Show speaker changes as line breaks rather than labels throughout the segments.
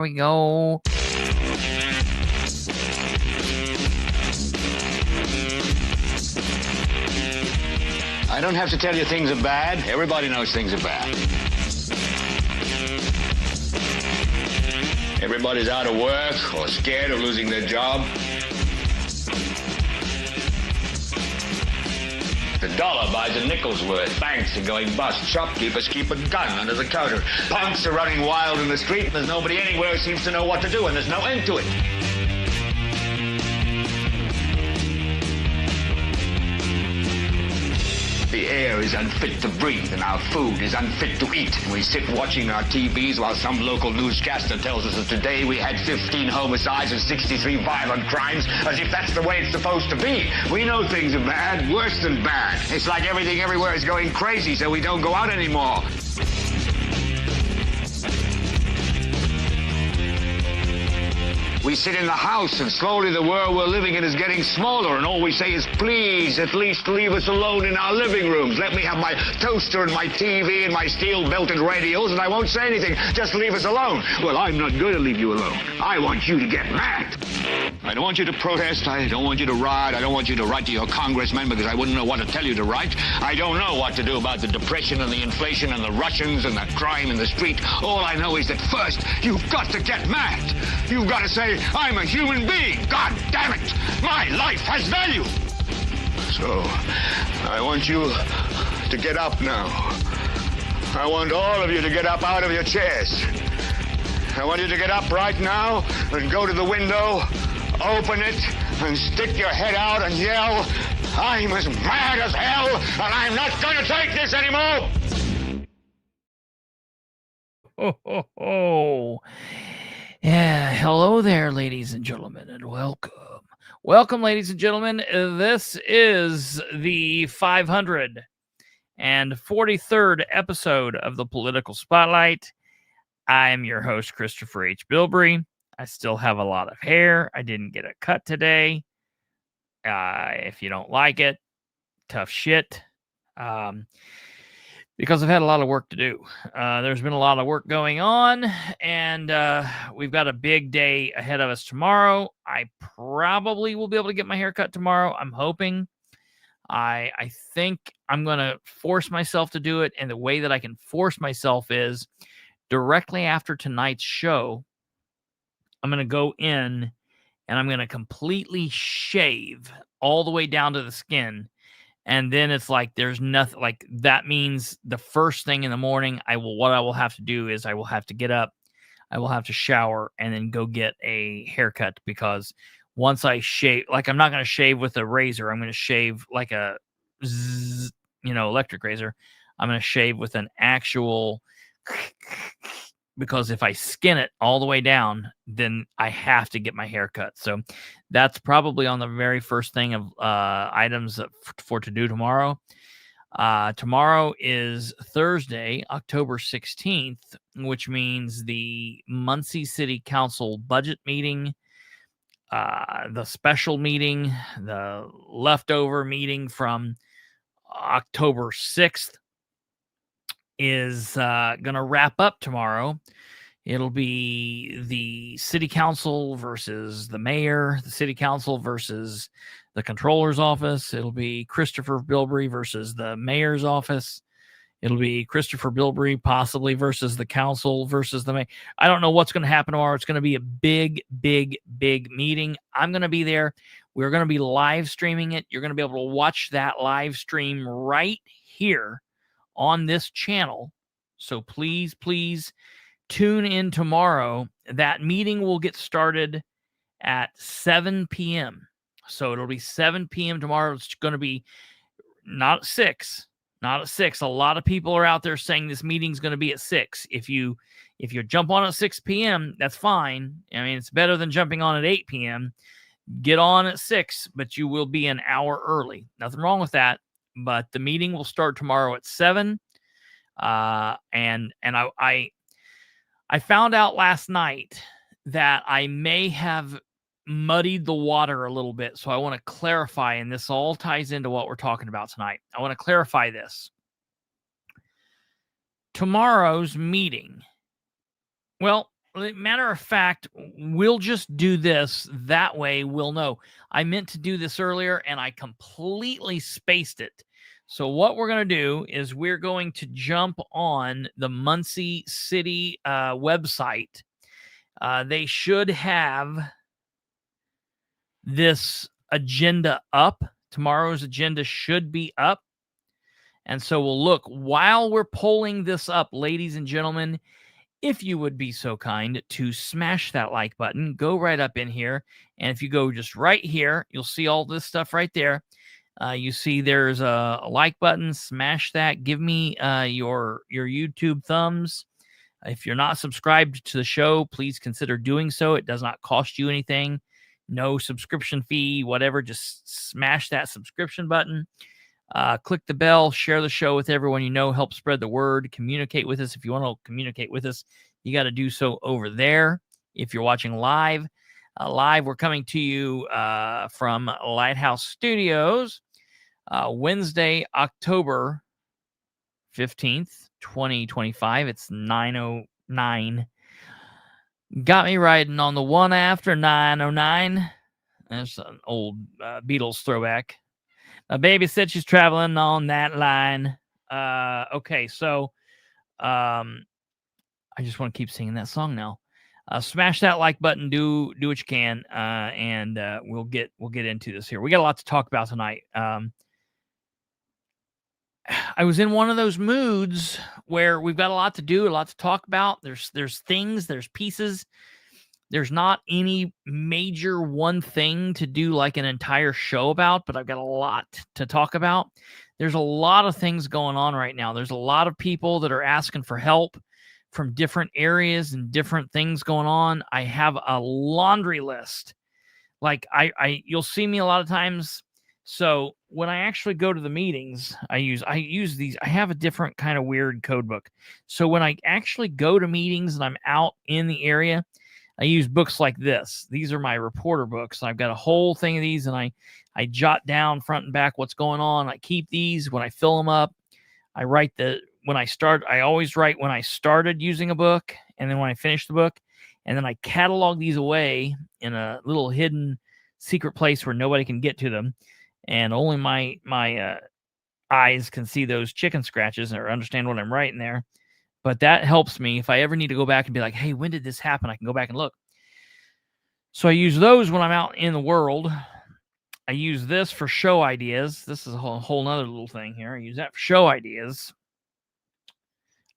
we go.
I don't have to tell you things are bad. Everybody knows things are bad. Everybody's out of work or scared of losing their job. The dollar buys a nickel's worth. Banks are going bust. Shopkeepers keep a gun under the counter. Punks are running wild in the street. There's nobody anywhere who seems to know what to do, and there's no end to it. The air is unfit to breathe, and our food is unfit to eat. We sit watching our TVs while some local newscaster tells us that today we had 15 homicides and 63 violent crimes, as if that's the way it's supposed to be. We know things are bad, worse than bad. It's like everything everywhere is going crazy, so we don't go out anymore. We sit in the house, and slowly the world we're living in is getting smaller, and all we say is, please, at least leave us alone in our living rooms. Let me have my toaster and my TV and my steel-belted radios, and I won't say anything. Just leave us alone. Well, I'm not going to leave you alone. I want you to get mad. I don't want you to protest. I don't want you to riot. I don't want you to write to your congressman because I wouldn't know what to tell you to write. I don't know what to do about the depression and the inflation and the Russians and the crime in the street. All I know is that first, you've got to get mad. You've got to say, I'm a human being. God damn it. My life has value. So, I want you to get up now. I want all of you to get up out of your chairs. I want you to get up right now and go to the window, open it, and stick your head out and yell, I'm as mad as hell, and I'm not going to take this anymore.
Ho, ho, ho. Yeah, hello there, ladies and gentlemen, and welcome. Welcome, ladies and gentlemen. This is the 543rd episode of the Political Spotlight. I am your host, Kristopher H. Bilbrey. I still have a lot of hair. I didn't get a cut today. If you don't like it, tough shit. Because I've had a lot of work to do. There's been a lot of work going on, and we've got a big day ahead of us tomorrow. I probably will be able to get my hair cut tomorrow. I'm hoping. I think I'm going to force myself to do it, and the way that I can force myself is directly after tonight's show, I'm going to go in and I'm going to completely shave all the way down to the skin. And then it's like there's nothing, like that means the first thing in the morning, what I will have to do is I will have to get up, I will have to shower, and then go get a haircut, because once I shave, like I'm not going to shave with a razor. I'm going to shave like a, electric razor. I'm going to shave with an actual, because if I skin it all the way down, then I have to get my hair cut. So that's probably on the very first thing of items for to do tomorrow. Tomorrow is Thursday, October 16th, which means the Muncie City Council budget meeting, the special meeting, the leftover meeting from October 6th is going to wrap up tomorrow. It'll be the city council versus the mayor, the city council versus the controller's office. It'll be Kristopher Bilbrey versus the mayor's office. It'll be Kristopher Bilbrey possibly versus the council versus the mayor. I don't know what's going to happen tomorrow. It's going to be a big, big, big meeting. I'm going to be there. We're going to be live streaming it. You're going to be able to watch that live stream right here on this channel. So please, please tune in tomorrow. That meeting will get started at 7 p.m. So it'll be 7 p.m. tomorrow. It's going to be not at 6. Not at 6. A lot of people are out there saying this meeting's going to be at 6. If you jump on at 6 p.m., that's fine. I mean, it's better than jumping on at 8 p.m. Get on at 6, but you will be an hour early. Nothing wrong with that. But the meeting will start tomorrow at 7. And I found out last night that I may have muddied the water a little bit. So I want to clarify, and this all ties into what we're talking about tonight. I want to clarify this. Tomorrow's meeting. Well, matter of fact, we'll just do this. That way we'll know. I meant to do this earlier and I completely spaced it. So what we're going to do is we're going to jump on the Muncie City website. They should have this agenda up. Tomorrow's agenda should be up. And so we'll look while we're pulling this up, ladies and gentlemen. If you would be so kind to smash that like button, go right up in here. And if you go just right here, you'll see all this stuff right there. You see there's a like button. Smash that. Give me your YouTube thumbs. If you're not subscribed to the show, please consider doing so. It does not cost you anything. No subscription fee, whatever. Just smash that subscription button. Click the bell, share the show with everyone you know, help spread the word, communicate with us. If you want to communicate with us, you got to do so over there. If you're watching live, we're coming to you from Lighthouse Studios, Wednesday, October 15th, 2025. It's 9:09. Got me riding on the one after 9:09. That's an old Beatles throwback. A baby said she's traveling on that line. Okay, so I just want to keep singing that song now. Smash that like button. Do what you can, and we'll get into this here. We got a lot to talk about tonight. I was in one of those moods where we've got a lot to do, a lot to talk about. There's things, there's pieces. There's not any major one thing to do like an entire show about, but I've got a lot to talk about. There's a lot of things going on right now. There's a lot of people that are asking for help from different areas and different things going on. I have a laundry list. Like you'll see me a lot of times. So when I actually go to the meetings, I use these. I have a different kind of weird code book. So when I actually go to meetings and I'm out in the area, I use books like this. These are my reporter books. I've got a whole thing of these, and I jot down front and back what's going on. I keep these. When I fill them up, I write I always write when I started using a book, and then when I finish the book, and then I catalog these away in a little hidden secret place where nobody can get to them, and only my eyes can see those chicken scratches or understand what I'm writing there. But that helps me if I ever need to go back and be like, hey, when did this happen? I can go back and look. So I use those when I'm out in the world. I use this for show ideas. This is a whole nother little thing here. I use that for show ideas.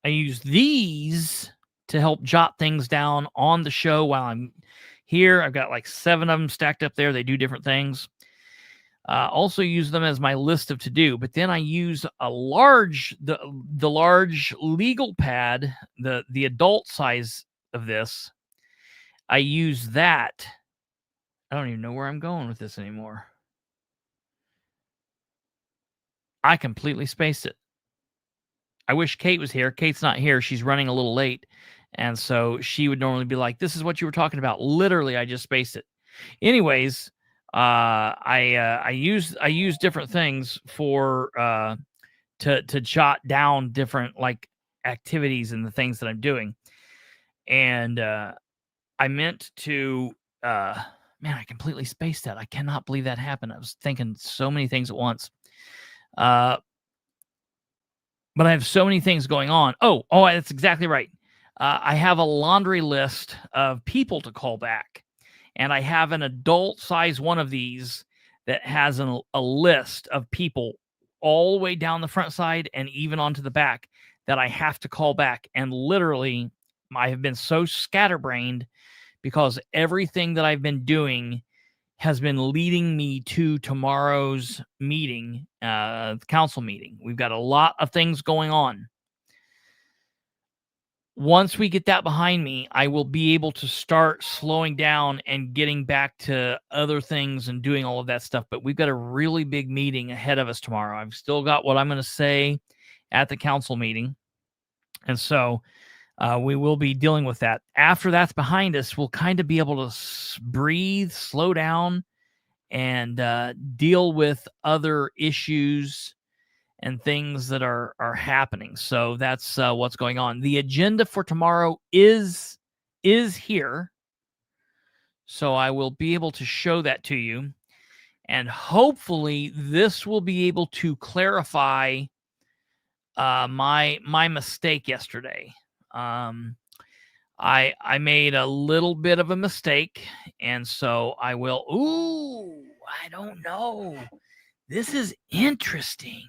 I use these to help jot things down on the show while I'm here. I've got like 7 of them stacked up there. They do different things. Also use them as my list of to do, but then I use a large, the large legal pad, the adult size of this. I use that. I don't even know where I'm going with this anymore. I completely spaced it. I wish Kate was here. Kate's not here. She's running a little late. And so she would normally be like, this is what you were talking about. Literally, I just spaced it. Anyways, I use different things for to jot down different like activities and the things that I'm doing. And I meant to man, I completely spaced that. I cannot believe that happened. I was thinking so many things at once. But I have so many things going on. Oh, that's exactly right. I have a laundry list of people to call back. And I have an adult size one of these that has a list of people all the way down the front side and even onto the back that I have to call back. And literally, I have been so scatterbrained because everything that I've been doing has been leading me to tomorrow's meeting, council meeting. We've got a lot of things going on. Once we get that behind me, I will be able to start slowing down and getting back to other things and doing all of that stuff. But we've got a really big meeting ahead of us tomorrow. I've still got what I'm going to say at the council meeting. And so we will be dealing with that. After that's behind us, we'll kind of be able to breathe, slow down, and deal with other issues and things that are happening. So that's what's going on. The agenda for tomorrow is is here. So I will be able to show that to you. And hopefully this will be able to clarify my mistake yesterday. I made a little bit of a mistake, and so I will. Ooh, I don't know. This is interesting.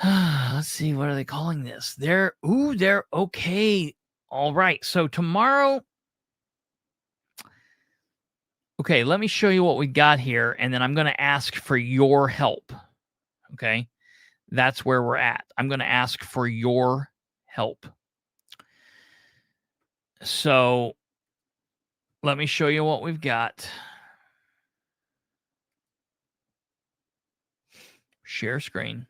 Let's see. What are they calling this? They're okay. All right. So tomorrow. Okay, let me show you what we got here, and then I'm going to ask for your help. Okay, that's where we're at. I'm going to ask for your help. So let me show you what we've got. Share screen.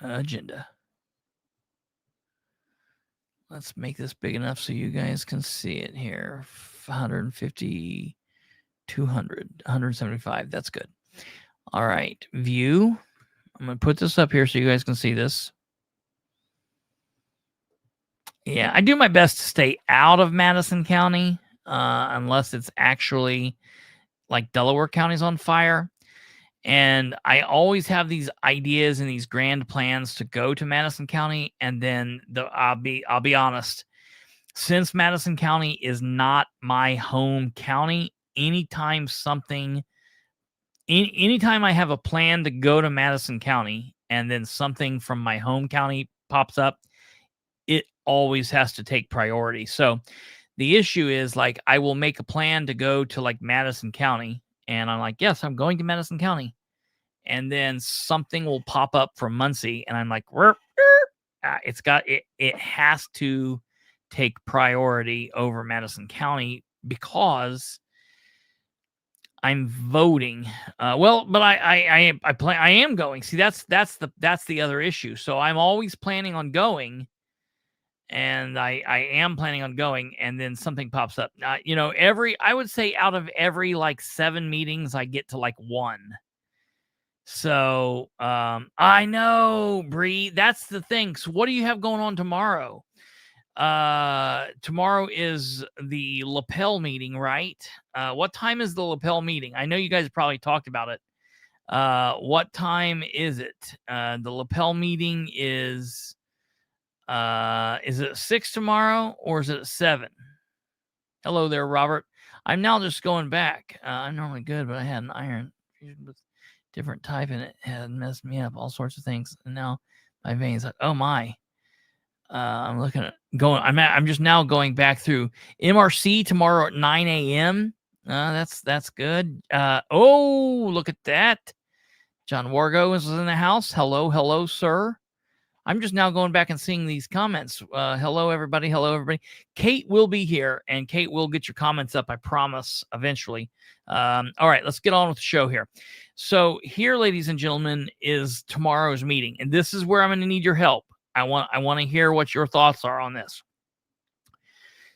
Agenda. Let's make this big enough so you guys can see it here. 150, 200, 175. That's good. All right. View. I'm going to put this up here so you guys can see this. Yeah, I do my best to stay out of Madison County unless it's actually like Delaware County's on fire. And I always have these ideas and these grand plans to go to Madison County. And then I'll be honest, since Madison County is not my home county, anytime I have a plan to go to Madison County and then something from my home county pops up, it always has to take priority. So the issue is, like, I will make a plan to go to like Madison County, and I'm like, yes, I'm going to Madison County. And then something will pop up from Muncie, and I'm like, it has to take priority over Madison County because I'm voting. But I am going. See, that's the other issue. So I'm always planning on going, and I am planning on going, and then something pops up. I would say out of every like 7 meetings, I get to like 1. So I know, Bree, that's the thing. So what do you have going on tomorrow? Tomorrow is the lapel meeting, right? What time is the lapel meeting? I know you guys probably talked about it. What time is it? The lapel meeting is it 6 tomorrow, or is it 7? Hello there, Robert. I'm now just going back. I'm normally good, but I had an iron with different type, and it had messed me up, all sorts of things. And now my veins, like, oh my. I'm looking at I'm just now going back through MRC tomorrow at 9 a.m. That's good. Oh, look at that. John Wargo is in the house. Hello, sir. I'm just now going back and seeing these comments. Hello, everybody. Kate will be here, and Kate will get your comments up, I promise, eventually. All right, let's get on with the show here. So here, ladies and gentlemen, is tomorrow's meeting, and this is where I'm going to need your help. I want to hear what your thoughts are on this.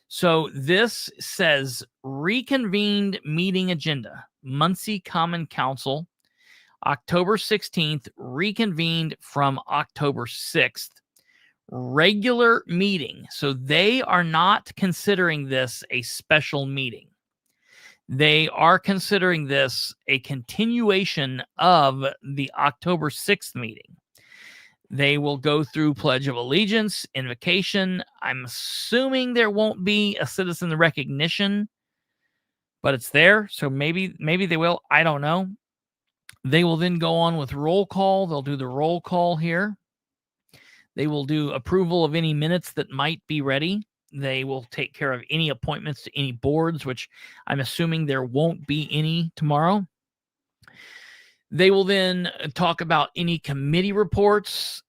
So this says reconvened meeting agenda, Muncie Common Council, October 16th, reconvened from October 6th. Regular meeting. So they are not considering this a special meeting. They are considering this a continuation of the October 6th meeting. They will go through Pledge of Allegiance, invocation. I'm assuming there won't be a citizen recognition, but it's there. So maybe they will. I don't know. They will then go on with roll call. They'll do the roll call here. They will do approval of any minutes that might be ready. They will take care of any appointments to any boards, which I'm assuming there won't be any tomorrow. They will then talk about any committee reports.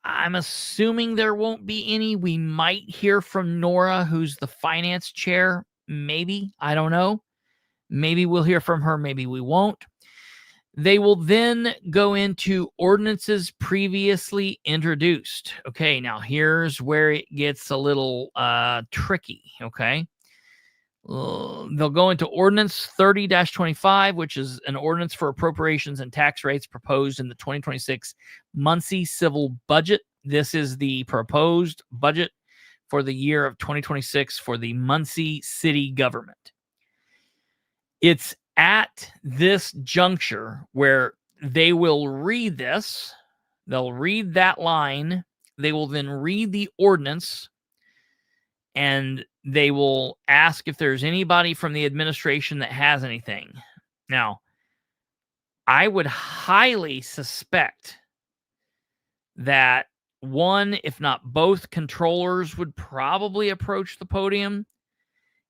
I'm assuming there won't be any. We might hear from Nora, who's the finance chair. Maybe. I don't know. Maybe we'll hear from her. Maybe we won't. They will then go into ordinances previously introduced. Okay, now here's where it gets a little tricky, okay? They'll go into Ordinance 30-25, which is an ordinance for appropriations and tax rates proposed in the 2026 Muncie Civil Budget This is the proposed budget for the year of 2026 for the Muncie city government. It's at this juncture where they will read this. They'll read that line. They will then read the ordinance, and they will ask if there's anybody from the administration that has anything. Now, I would highly suspect that one, if not both controllers, would probably approach the podium,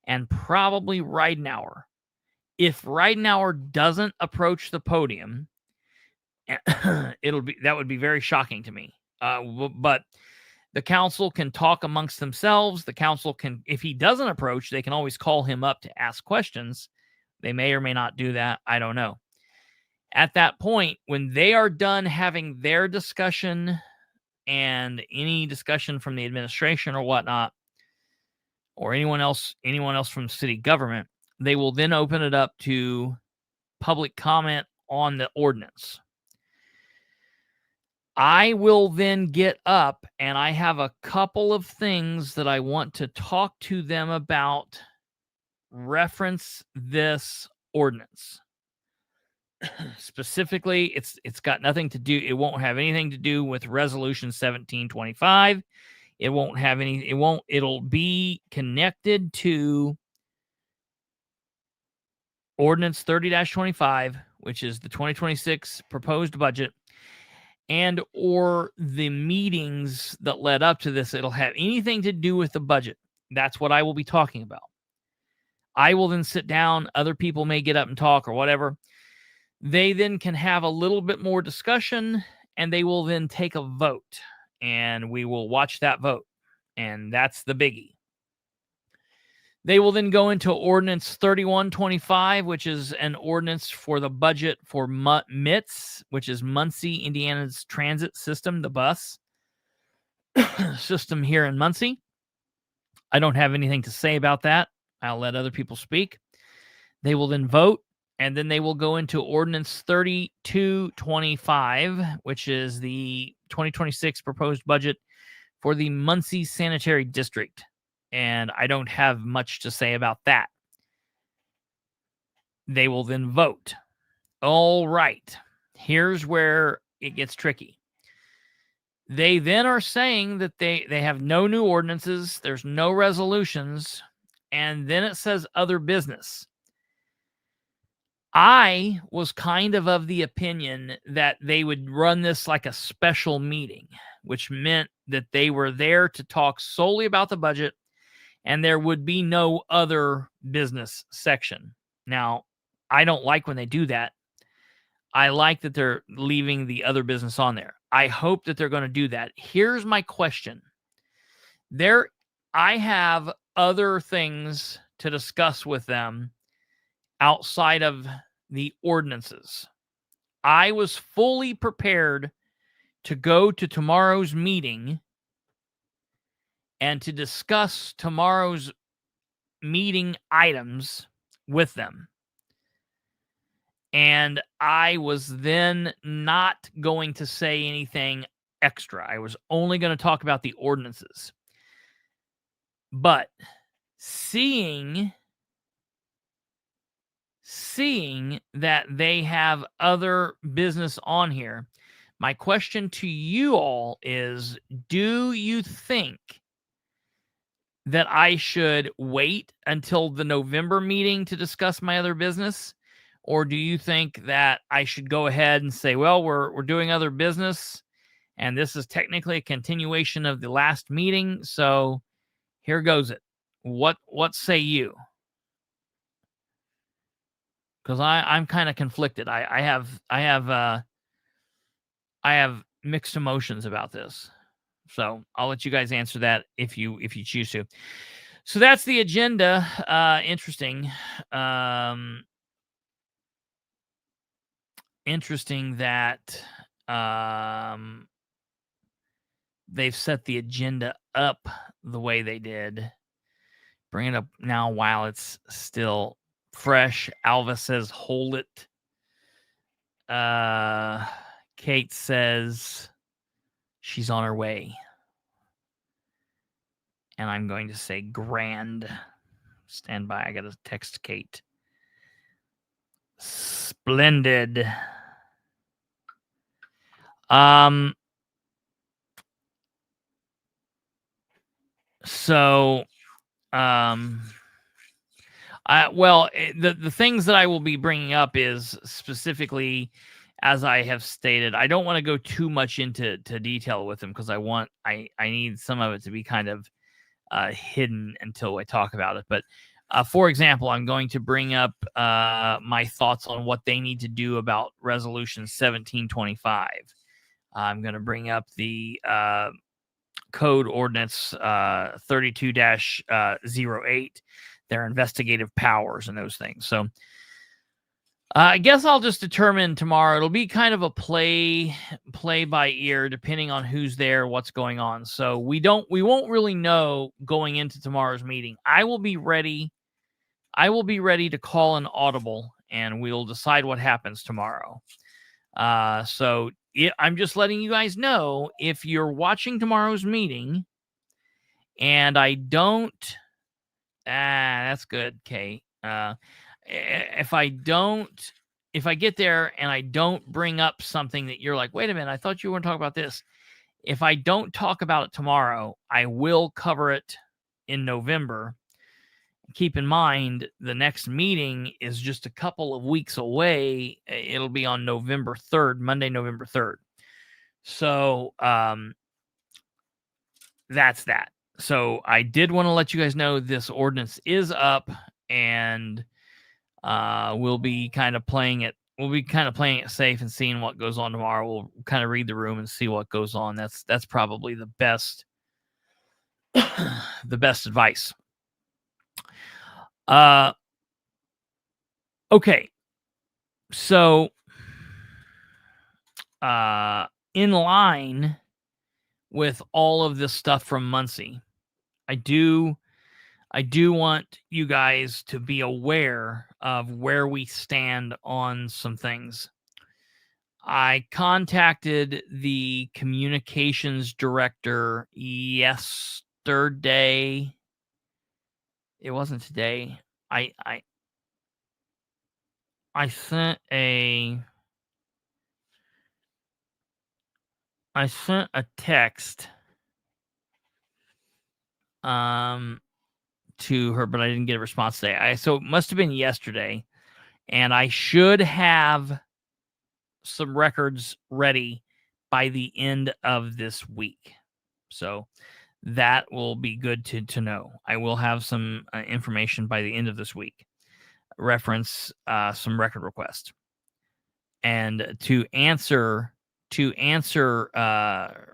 and probably Ridenauer. If Ridenauer doesn't approach the podium, that would be very shocking to me. But the council can talk amongst themselves. The council can, if he doesn't approach, they can always call him up to ask questions. They may or may not do that. I don't know. At that point, when they are done having their discussion and any discussion from the administration or whatnot, or anyone else from city government, they will then open it up to public comment on the ordinance. I will then get up, and I have a couple of things that I want to talk to them about, reference this ordinance. Specifically, it's got nothing to do, it won't have anything to do with Resolution 1725. It won't have any, it'll be connected to Ordinance 30-25, which is the 2026 proposed budget, and or the meetings that led up to this. It'll have anything to do with the budget. That's what I will be talking about. I will then sit down. Other people may get up and talk or whatever. They then can have a little bit more discussion, and they will then take a vote, and we will watch that vote. And that's the biggie. They will then go into Ordinance 3125, which is an ordinance for the budget for MITS, which is Muncie, Indiana's transit system, the bus system here in Muncie. I don't have anything to say about that. I'll let other people speak. They will then vote, and then they will go into Ordinance 3225, which is the 2026 proposed budget for the Muncie Sanitary District. And I don't have much to say about that. They will then vote. All right. Here's where it gets tricky. They then are saying that they have no new ordinances. There's no resolutions. And then it says other business. I was kind of the opinion that they would run this like a special meeting, which meant that they were there to talk solely about the budget, and there would be no other business section. Now, I don't like when they do that. I like that they're leaving the other business on there. I hope that they're going to do that. Here's my question. I have other things to discuss with them outside of the ordinances. I was fully prepared to go to tomorrow's meeting and to discuss tomorrow's meeting items with them. And I was then not going to say anything extra. I was only going to talk about the ordinances. But seeing that they have other business on here, my question to you all is, do you think that I should wait until the November meeting to discuss my other business? Or do you think that I should go ahead and say, well, we're doing other business, and this is technically a continuation of the last meeting, so here goes it. What say you? Because I'm kind of conflicted. I have mixed emotions about this. So I'll let you guys answer that if you choose to. So that's the agenda. Interesting. Interesting that they've set the agenda up the way they did. Bring it up now while it's still fresh. Alva says, hold it. Kate says, She's on her way. And I'm going to say grand. Stand by. I got to text Kate. Splendid. So, the things that I will be bringing up is specifically, as I have stated, I don't want to go too much into detail with them because I need some of it to be kind of hidden until I talk about it. But for example, I'm going to bring up my thoughts on what they need to do about Resolution 1725. I'm going to bring up the Code Ordinance 32-08, their investigative powers and those things. So I guess I'll just determine tomorrow. It'll be kind of a play by ear, depending on who's there, what's going on. So we won't really know going into tomorrow's meeting. I will be ready to call an audible, and we'll decide what happens tomorrow. So I'm just letting you guys know, if you're watching tomorrow's meeting and I don't, that's good, Kay. If I get there and I don't bring up something that you're like, wait a minute, I thought you were going to talk about this. If I don't talk about it tomorrow, I will cover it in November. Keep in mind, the next meeting is just a couple of weeks away. It'll be on November 3rd, Monday, November 3rd. So that's that. So I did want to let you guys know this ordinance is up, and we'll be kind of playing it. We'll be kind of playing it safe and seeing what goes on tomorrow. We'll kind of read the room and see what goes on. That's probably the best the best advice. Okay. So in line with all of this stuff from Muncie, I do want you guys to be aware of where we stand on some things. I contacted the communications director yesterday. It wasn't today. I sent a text to her, but I didn't get a response today. So it must have been yesterday, and I should have some records ready by the end of this week. So that will be good to know. I will have some information by the end of this week. Reference some record requests. And to answer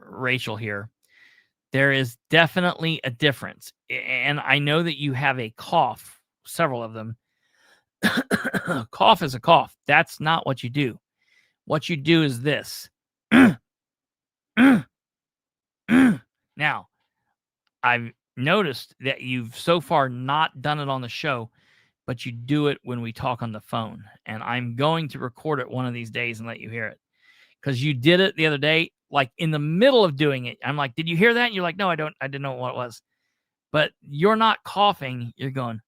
Rachel here, there is definitely a difference. And I know that you have a cough, several of them. Cough is a cough. That's not what you do. What you do is this. Now, I've noticed that you've so far not done it on the show, but you do it when we talk on the phone. And I'm going to record it one of these days and let you hear it. Because you did it the other day, like in the middle of doing it. I'm like, did you hear that? And you're like, no, I don't. I didn't know what it was. But you're not coughing. You're going,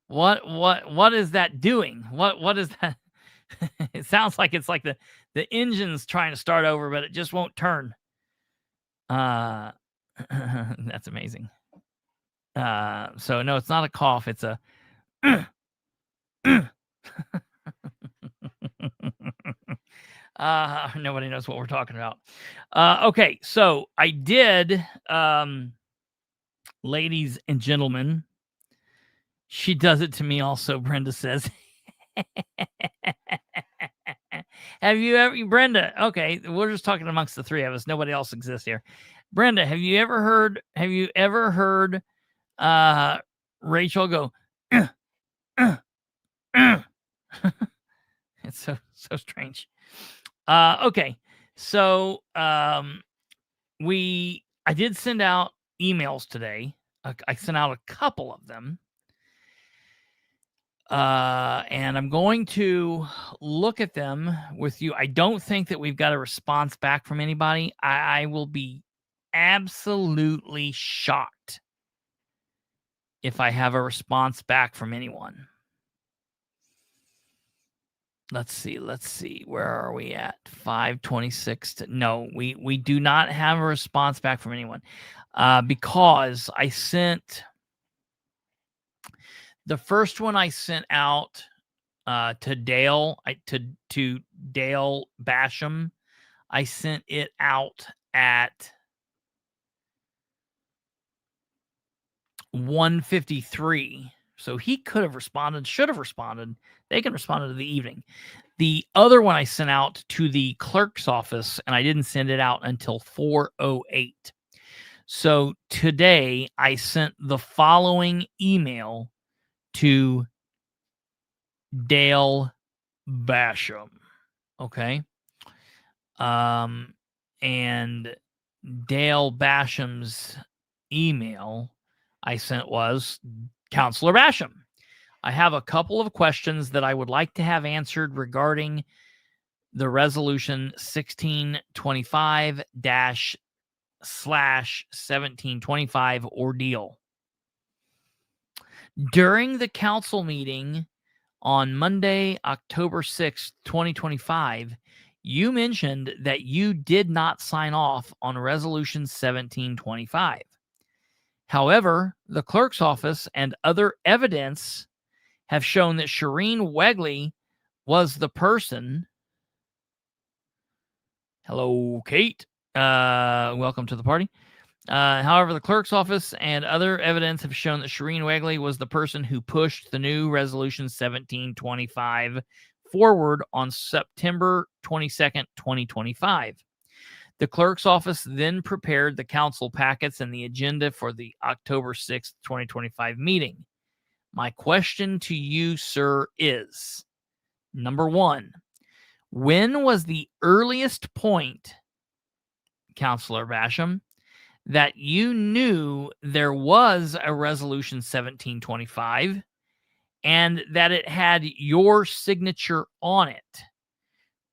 What is that doing? What is that? It sounds like it's like the engine's trying to start over, but it just won't turn. That's amazing. So no, it's not a cough. It's a nobody knows what we're talking about. Okay, so I did, ladies and gentlemen. She does it to me also, Brenda says. Have you ever, Brenda? Okay, we're just talking amongst the three of us. Nobody else exists here. Brenda, have you ever heard Rachel go? It's so strange. Okay, so I did send out emails today. I sent out a couple of them. And I'm going to look at them with you. I don't think that we've got a response back from anybody. I will be absolutely shocked if I have a response back from anyone. Let's see. Where are we at? 5:26. No, we do not have a response back from anyone. Because I sent the first one I sent out to Dale, to Dale Basham. I sent it out at 1:53. So he could have responded, should have responded. They can respond to the evening. The other one I sent out to the clerk's office, and I didn't send it out until 4:08. So today I sent the following email to Dale Basham. Okay. And Dale Basham's email I sent was, Counselor Basham, I have a couple of questions that I would like to have answered regarding the resolution 1625-/1725 ordeal. During the council meeting on Monday, October 6th, 2025, you mentioned that you did not sign off on resolution 1725. However, the clerk's office and other evidence have shown that Shireen Wegley was the person. Hello, Kate. Welcome to the party. However, the clerk's office and other evidence have shown that Shireen Wegley was the person who pushed the new resolution 1725 forward on September 22nd, 2025. The clerk's office then prepared the council packets and the agenda for the October 6th, 2025 meeting. My question to you, sir, is, number one, when was the earliest point, Counselor Basham, that you knew there was a resolution 1725 and that it had your signature on it,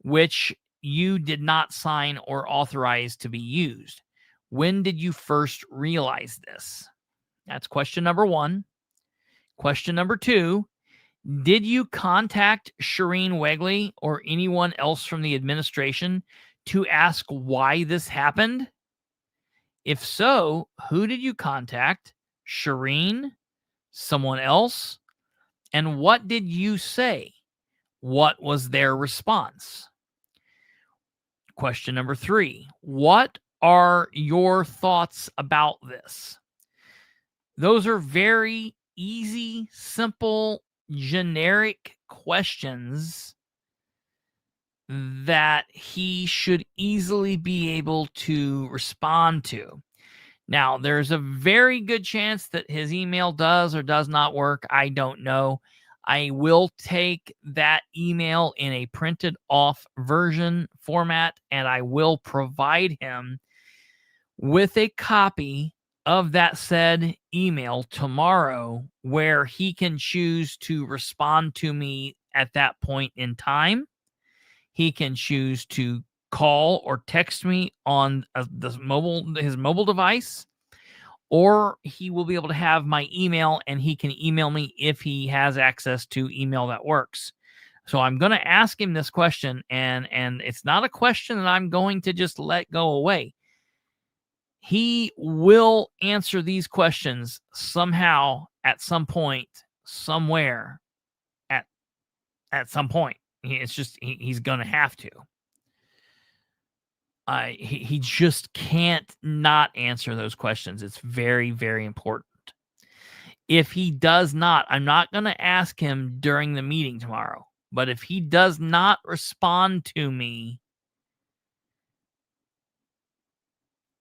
which you did not sign or authorize to be used? When did you first realize this? That's question number one. Question number two, did you contact Shireen Wegley or anyone else from the administration to ask why this happened? If so, who did you contact? Shireen? Someone else? And what did you say? What was their response? Question number three, what are your thoughts about this? Those are very easy, simple, generic questions that he should easily be able to respond to. Now, there's a very good chance that his email does or does not work. I don't know. I will take that email in a printed off version format, and I will provide him with a copy of that said email tomorrow, where he can choose to respond to me at that point in time. He can choose to call or text me on his mobile device, or he will be able to have my email and he can email me if he has access to email that works. So I'm going to ask him this question, and it's not a question that I'm going to just let go away. He will answer these questions somehow, at some point, somewhere, at some point. It's just he's going to have to. He just can't not answer those questions. It's very, very important. If he does not, I'm not going to ask him during the meeting tomorrow, but if he does not respond to me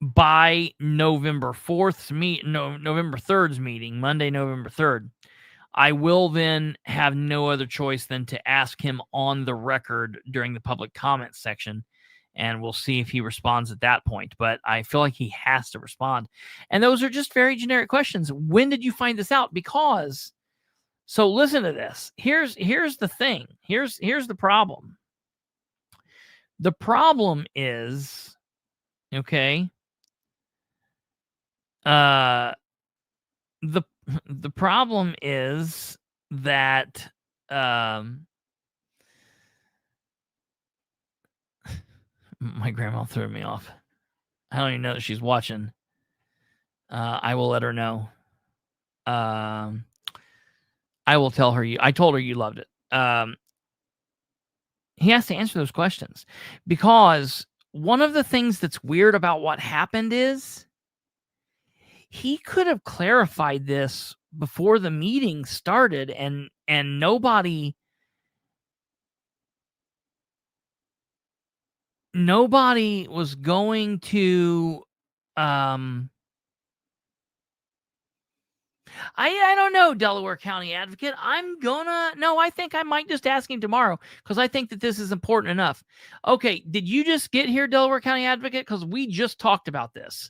by November 3rd's meeting, Monday, November 3rd, I will then have no other choice than to ask him on the record during the public comment section, and we'll see if he responds at that point. But I feel like he has to respond. And those are just very generic questions. When did you find this out? Because So listen to this. Here's the thing. Here's the problem. The problem is, okay, the problem is that my grandma threw me off. I don't even know that she's watching. I will let her know. I will tell her I told her you loved it. He has to answer those questions, because one of the things that's weird about what happened is he could have clarified this before the meeting started, and nobody was going to I don't know, Delaware County Advocate. I think I might just ask him tomorrow, because I think that this is important enough. Okay, did you just get here, Delaware County Advocate? Because we just talked about this.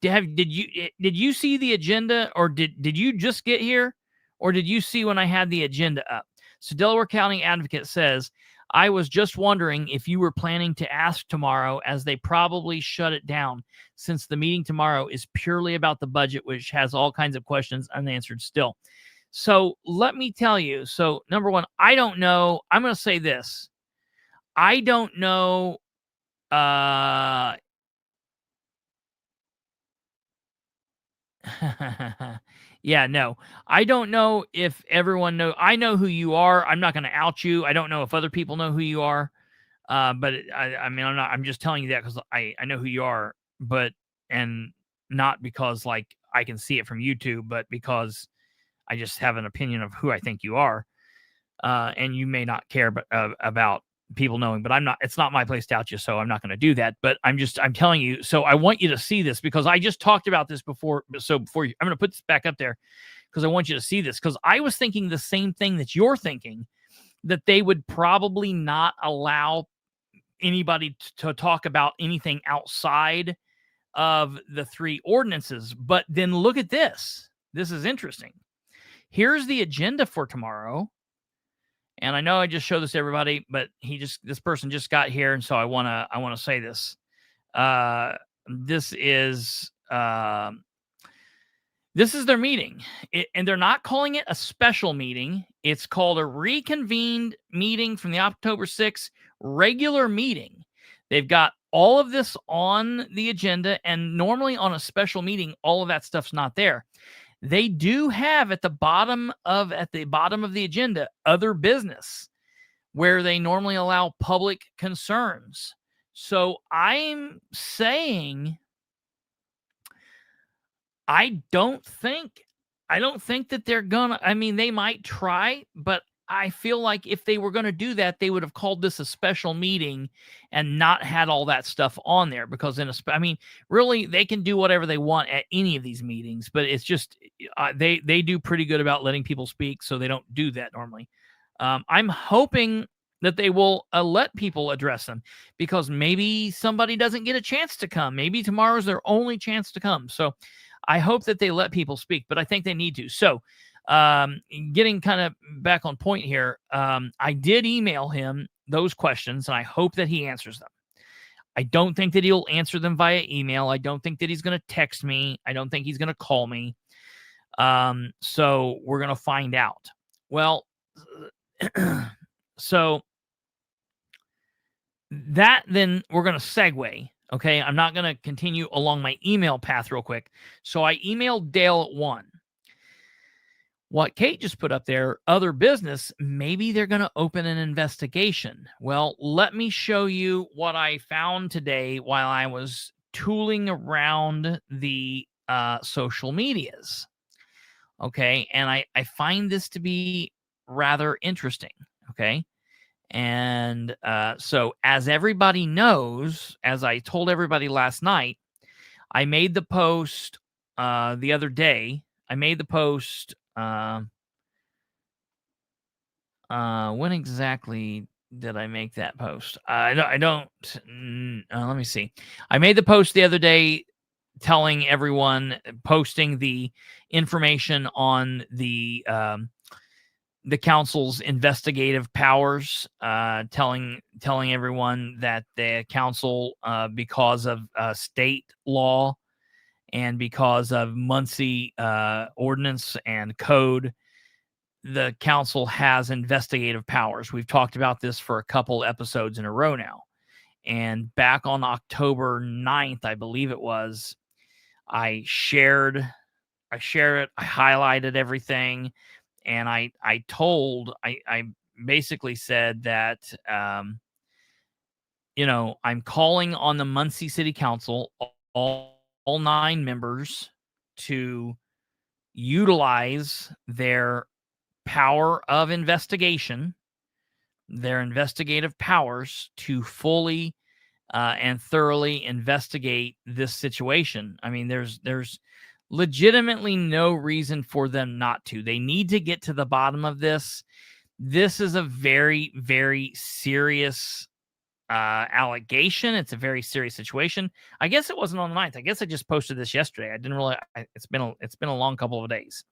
Did you see the agenda, or did you just get here, or did you see when I had the agenda up? So Delaware County Advocate says, I was just wondering if you were planning to ask tomorrow, as they probably shut it down, since the meeting tomorrow is purely about the budget, which has all kinds of questions unanswered still. So let me tell you. So number one, I don't know. I'm going to say this. I don't know. Yeah, no, I don't know if everyone knows. I know who you are. I'm not going to out you. I don't know if other people know who you are. But I mean, I'm just telling you that because I know who you are, and not because like I can see it from YouTube, but because I just have an opinion of who I think you are. And you may not care about people knowing, but it's not my place to out you, so I'm not going to do that. But I'm telling you, so I want you to see this, because I just talked about this before. So I'm going to put this back up there because I want you to see this, because I was thinking the same thing that you're thinking, that they would probably not allow anybody to talk about anything outside of the three ordinances. But then look at this. This is interesting. Here's the agenda for tomorrow. And I know I just showed this to everybody, but this person just got here, and so I want to say this. This is their meeting, and they're not calling it a special meeting. It's called a reconvened meeting from the October 6th regular meeting. They've got all of this on the agenda, and normally on a special meeting, all of that stuff's not there. They do have at the bottom of the agenda other business, where they normally allow public concerns. So I'm saying I don't think that they're gonna. I mean, they might try, but I feel like if they were going to do that, they would have called this a special meeting and not had all that stuff on there, because really they can do whatever they want at any of these meetings, but it's just they do pretty good about letting people speak, so they don't do that normally. I'm hoping that they will let people address them, because maybe somebody doesn't get a chance to come. Maybe tomorrow's their only chance to come. So I hope that they let people speak, but I think they need to. So getting kind of back on point here, I did email him those questions, and I hope that he answers them. I don't think that he'll answer them via email. I don't think that he's going to text me. I don't think he's going to call me. So we're going to find out. Well, so that then we're going to segue. Okay, I'm not going to continue along my email path real quick. So I emailed Dale at 1. What Kate just put up there, other business, maybe they're going to open an investigation. Well, let me show you what I found today while I was tooling around the social medias. Okay, and I find this to be rather interesting. Okay. And so as everybody knows, as I told everybody last night, I made the post the other day. I made the post. When exactly did I make that post? I don't. Let me see. I made the post the other day telling everyone, posting the information on the the council's investigative powers, telling everyone that the council, because of state law and because of Muncie ordinance and code, the council has investigative powers. We've talked about this for a couple episodes in a row now. And back on October 9th, I believe it was, I shared it, I highlighted everything, and I basically said that, I'm calling on the Muncie City Council, all 9 members, to utilize their power of investigation, their investigative powers, to fully and thoroughly investigate this situation. I mean, there's legitimately no reason for them not to. They need to get to the bottom of this. This is a very, very serious allegation. It's a very serious situation. I guess it wasn't on the 9th. I guess I just posted this yesterday. I didn't really. It's been a long couple of days.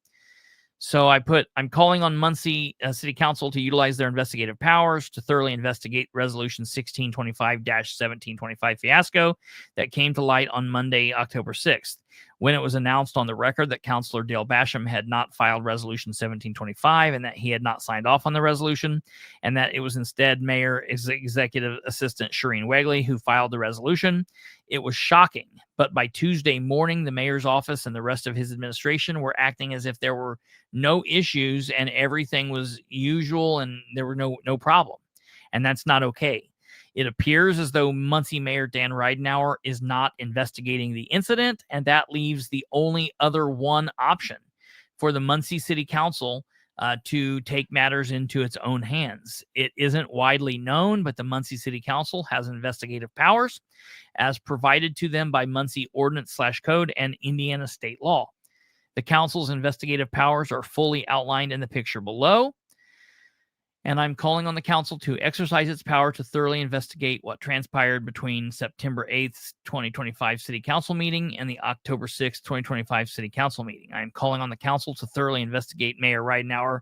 So I'm calling on Muncie City Council to utilize their investigative powers to thoroughly investigate Resolution 1625-1725 fiasco that came to light on Monday, October 6th, when it was announced on the record that Councilor Dale Basham had not filed Resolution 1725 and that he had not signed off on the resolution, and that it was instead Mayor Executive Assistant Shireen Wegley who filed the resolution. It was shocking, but by Tuesday morning, the mayor's office and the rest of his administration were acting as if there were no issues and everything was usual and there were no problem. And that's not okay. It appears as though Muncie Mayor Dan Ridenour is not investigating the incident, and that leaves the only other one option for the Muncie City Council to take matters into its own hands. It isn't widely known, but the Muncie City Council has investigative powers as provided to them by Muncie Ordinance/Code and Indiana state law. The council's investigative powers are fully outlined in the picture below, and I'm calling on the council to exercise its power to thoroughly investigate what transpired between September 8th, 2025 City Council meeting and the October 6th, 2025 City Council meeting. I am calling on the council to thoroughly investigate Mayor Ridenour,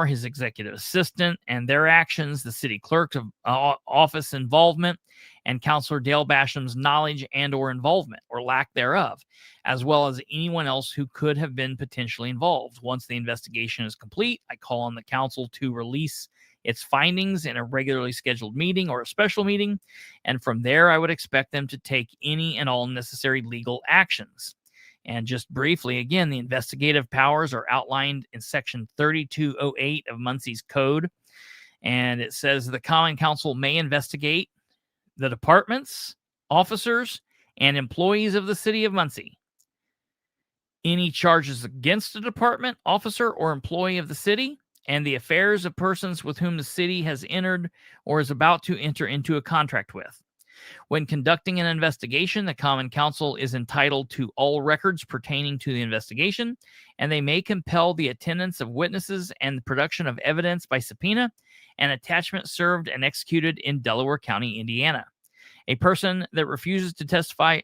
his executive assistant, and their actions, the city clerk's office involvement, and Councilor Dale Basham's knowledge and or involvement, or lack thereof, as well as anyone else who could have been potentially involved. Once the investigation is complete, I call on the council to release its findings in a regularly scheduled meeting or a special meeting, and from there I would expect them to take any and all necessary legal actions. And just briefly, again, the investigative powers are outlined in Section 3208 of Muncie's Code, and it says the Common Council may investigate the departments, officers, and employees of the City of Muncie. Any charges against a department, officer, or employee of the city, and the affairs of persons with whom the city has entered or is about to enter into a contract with. When conducting an investigation, the Common Council is entitled to all records pertaining to the investigation, and they may compel the attendance of witnesses and the production of evidence by subpoena and attachment served and executed in Delaware County, Indiana. If a person refuses to testify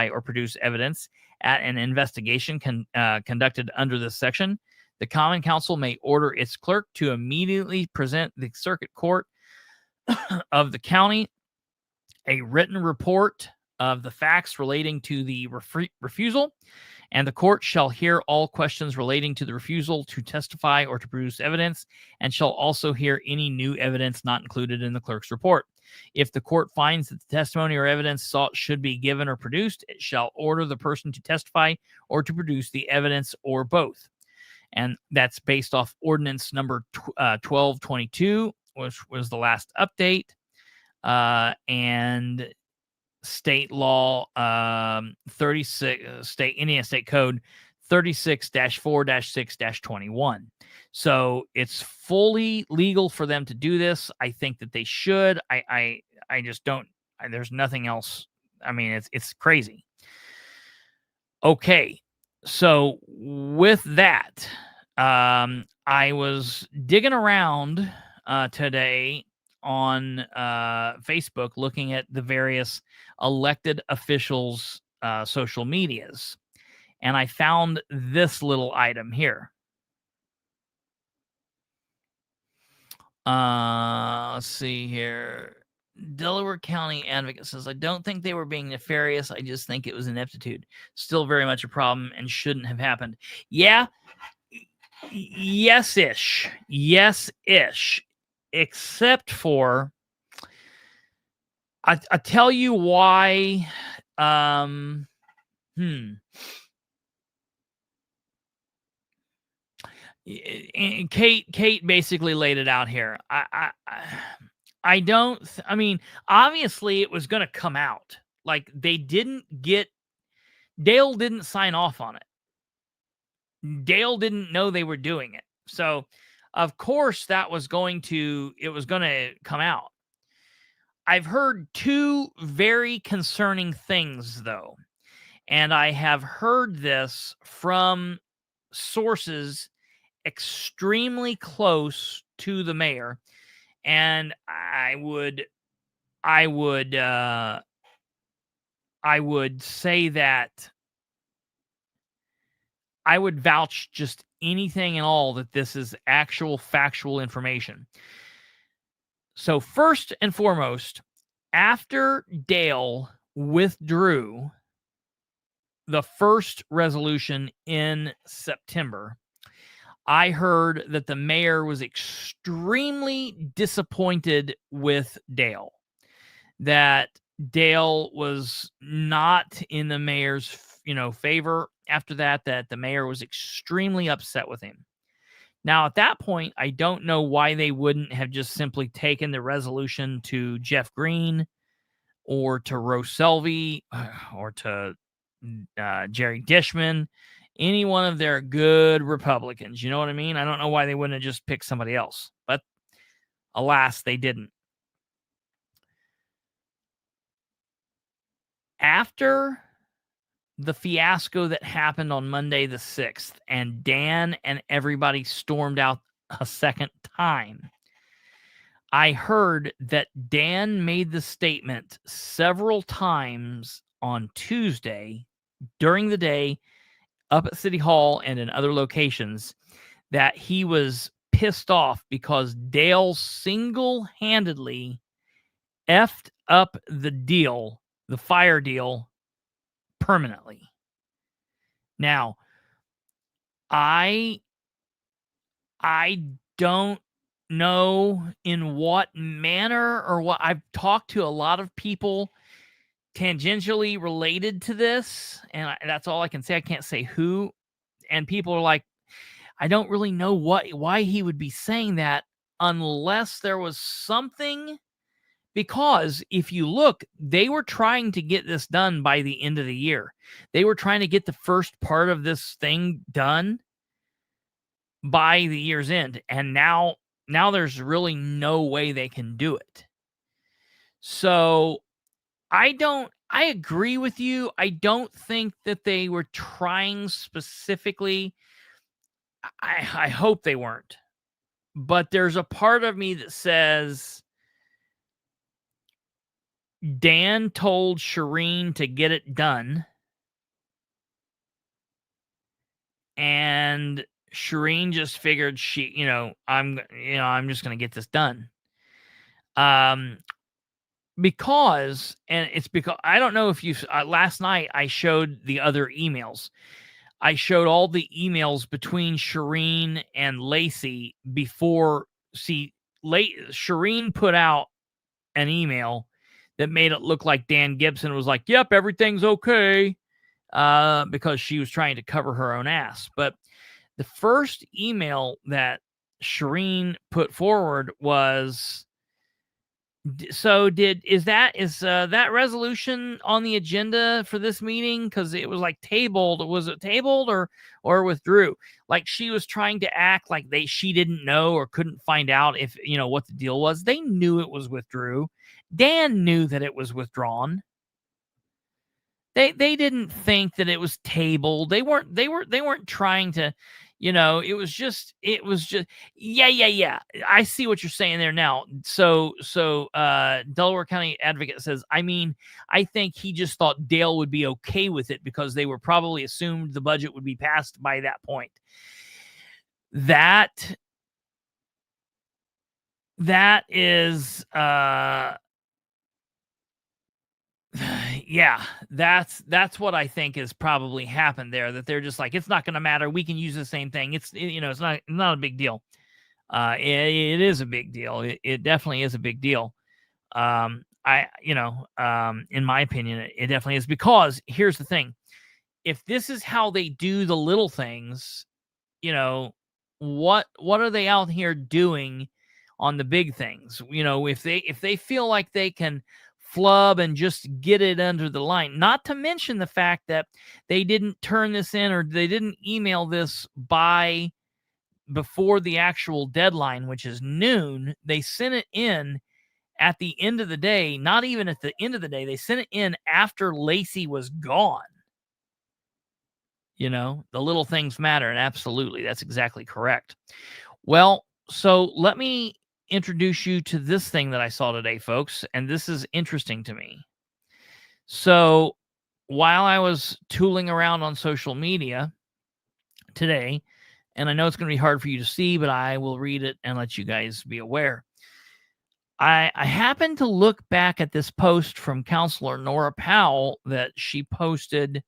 or produce evidence at an investigation conducted under this section, the Common Council may order its clerk to immediately present the circuit court of the county a written report of the facts relating to the refusal, and the court shall hear all questions relating to the refusal to testify or to produce evidence, and shall also hear any new evidence not included in the clerk's report. If the court finds that the testimony or evidence sought should be given or produced, it shall order the person to testify or to produce the evidence or both. And that's based off ordinance number 1222, which was the last update, and state law 36, Indiana State Code 36-4-6-21. So it's fully legal for them to do this. I think that they should. I just don't. There's nothing else. I mean, it's crazy. Okay, so with that, I was digging around today on Facebook looking at the various elected officials' social medias. and I found this little item here. Let's see here. Delaware County Advocate says, I don't think they were being nefarious. I just think it was ineptitude. Still very much a problem and shouldn't have happened. Yeah. Yes-ish. Yes-ish. Except for, I tell you why. Kate basically laid it out here. I mean, obviously it was going to come out. Like, Dale didn't sign off on it. Dale didn't know they were doing it. So, of course, it was going to come out. I've heard two very concerning things, though. And I have heard this from sources extremely close to the mayor. And I would say that I would vouch just anything and all that this is actual factual information. So first and foremost, after Dale withdrew the first resolution in September, I heard that the mayor was extremely disappointed with Dale, that Dale was not in the mayor's, favor after that the mayor was extremely upset with him. Now, at that point, I don't know why they wouldn't have just simply taken the resolution to Jeff Green or to Rose Selvey or to Jerry Dishman, any one of their good Republicans. You know what I mean? I don't know why they wouldn't have just picked somebody else. But alas, they didn't. After the fiasco that happened on Monday the 6th, and Dan and everybody stormed out a second time, I heard that Dan made the statement several times on Tuesday during the day up at City Hall and in other locations that he was pissed off because Dale single-handedly effed up the deal, the fire deal, permanently. Now, I don't know in what manner or what. I've talked to a lot of people tangentially related to this, and that's all I can say. I can't say who. And people are like, I don't really know why he would be saying that unless there was something. Because if you look, they were trying to get this done by the end of the year. They were trying to get the first part of this thing done by the year's end. And now there's really no way they can do it. So I agree with you. I don't think that they were trying specifically. I hope they weren't. But there's a part of me that says Dan told Shireen to get it done, and Shireen just figured I'm just going to get this done. Because I don't know if you last night I showed the other emails. I showed all the emails between Shireen and Lacey before. Shireen put out an email that made it look like Dan Gibson was like, yep, everything's okay, because she was trying to cover her own ass. But the first email that Shireen put forward was, is that resolution on the agenda for this meeting? Because it was like tabled. Was it tabled or withdrew? Like she was trying to act like she didn't know or couldn't find out if what the deal was. They knew it was withdrew. Dan knew that it was withdrawn. They didn't think that it was tabled. They weren't trying to, It was just, yeah. I see what you're saying there now. So, Delaware County Advocate says, I mean, I think he just thought Dale would be okay with it because they were probably assumed the budget would be passed by that point. That is, yeah, that's what I think has probably happened there, that they're just like, it's not going to matter. We can use the same thing. It's not a big deal. It is a big deal. It definitely is a big deal. In my opinion, it definitely is, because here's the thing. If this is how they do the little things, what are they out here doing on the big things? If they feel like they can flub and just get it under the line, not to mention the fact that they didn't turn this in, or they didn't email this before the actual deadline, which is noon. They sent it in at the end of the day. Not even at the end of the day, they sent it in after Lacey was gone. The little things matter, and absolutely, that's exactly correct. Well, so let me introduce you to this thing that I saw today, folks, and this is interesting to me. So while I was tooling around on social media today, and I know it's going to be hard for you to see, but I will read it and let you guys be aware. I happened to look back at this post from Counselor Nora Powell that she posted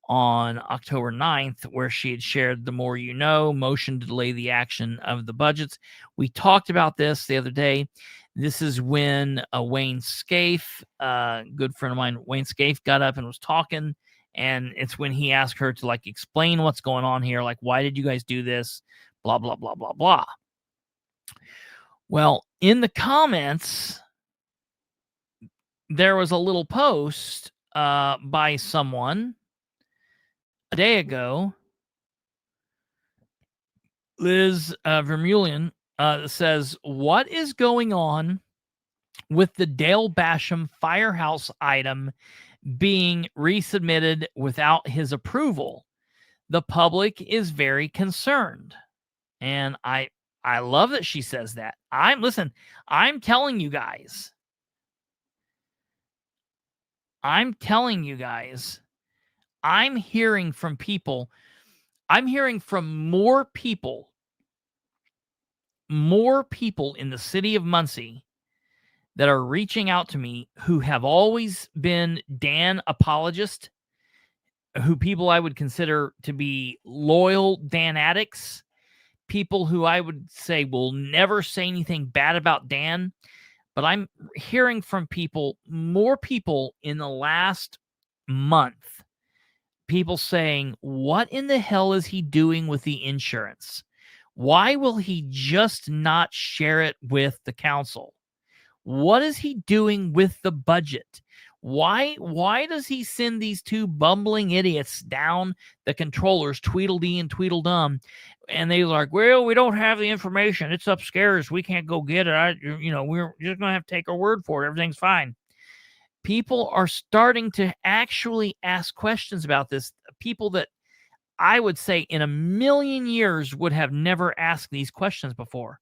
on October 9th, where she had shared the more you know motion to delay the action of the budgets. We talked about this the other day. This is when Wayne Scaife, a good friend of mine, Wayne Scaife, got up and was talking, and it's when he asked her to explain what's going on here, why did you guys do this, blah blah blah blah blah. Well, in the comments, there was a little post by someone a day ago. Liz Vermeulen says, what is going on with the Dale Basham firehouse item being resubmitted without his approval? The public is very concerned. And I love that she says that. I'm telling you guys, I'm hearing from people. I'm hearing from more people in the city of Muncie that are reaching out to me, who have always been Dan apologists, who people I would consider to be loyal Dan addicts, people who I would say will never say anything bad about Dan. But I'm hearing from more people in the last month, people saying, what in the hell is he doing with the insurance? Why will he just not share it with the council? What is he doing with the budget? Why does he send these two bumbling idiots down the controllers, Tweedledee and Tweedledum, and they're like, well, we don't have the information. It's upstairs. We can't go get it. We're just going to have to take our word for it. Everything's fine. People are starting to actually ask questions about this. People that I would say in a million years would have never asked these questions before.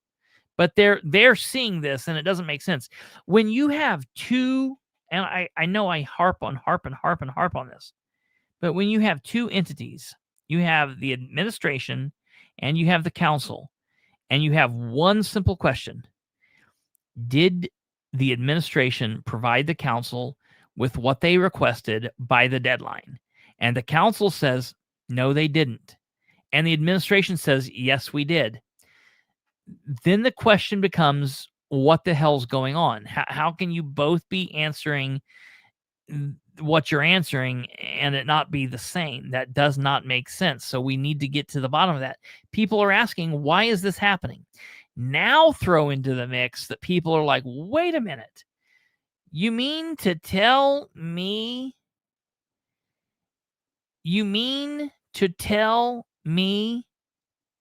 But they're seeing this, and it doesn't make sense. When you have two, and I know I harp on this, but when you have two entities, you have the administration and you have the council, and you have one simple question: did the administration provide the council with what they requested by the deadline? And the council says, no, they didn't. And the administration says, yes, we did. Then the question becomes, what the hell's going on? How can you both be answering what you're answering and it not be the same? That does not make sense. So we need to get to the bottom of that. People are asking, why is this happening? Now throw into the mix that people are like, wait a minute. You mean to tell me